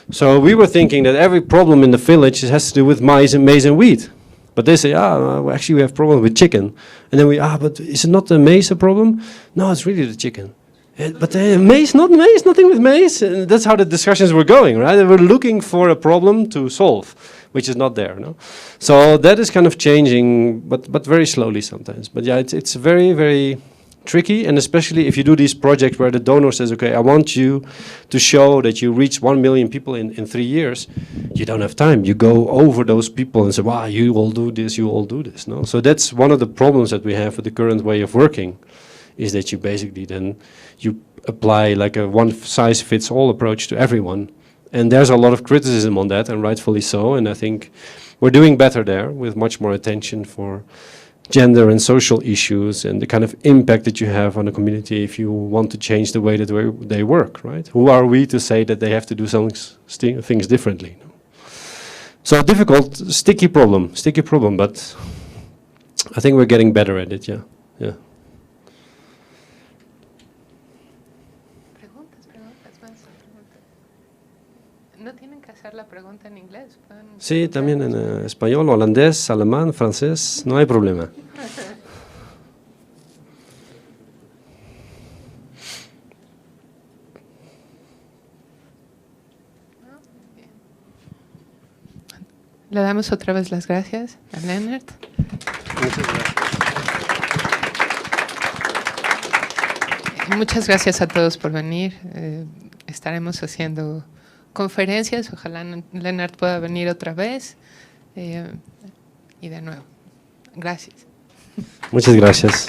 So we were thinking that every problem in the village has to do with maize and wheat. But they say, actually we have problems with chicken. And then but is it not the maize a problem? No, it's really the chicken. But maize, nothing with maize. And that's how the discussions were going, right? They were looking for a problem to solve, which is not there, no? So that is kind of changing, but very slowly sometimes. But yeah, it's very, very tricky, and especially if you do these projects where the donor says, okay, I want you to show that you reach 1 million people in 3 years, you don't have time. You go over those people and say, wow, you all do this, you all do this. No? So that's one of the problems that we have with the current way of working, is that you basically then you apply like a one-size-fits-all approach to everyone. And there's a lot of criticism on that, and rightfully so, and I think we're doing better there with much more attention for gender and social issues and the kind of impact that you have on a community if you want to change the way that they work, right? Who are we to say that they have to do things differently? So difficult, sticky problem, but I think we're getting better at it, yeah. No tienen que hacer la pregunta en inglés. Sí, también en español, holandés, alemán, francés, no hay problema. Le damos otra vez las gracias a Lennart. Muchas gracias. Muchas gracias a todos por venir. Estaremos haciendo conferencias. Ojalá Lennart pueda venir otra vez. Y de nuevo, gracias. Muchas gracias.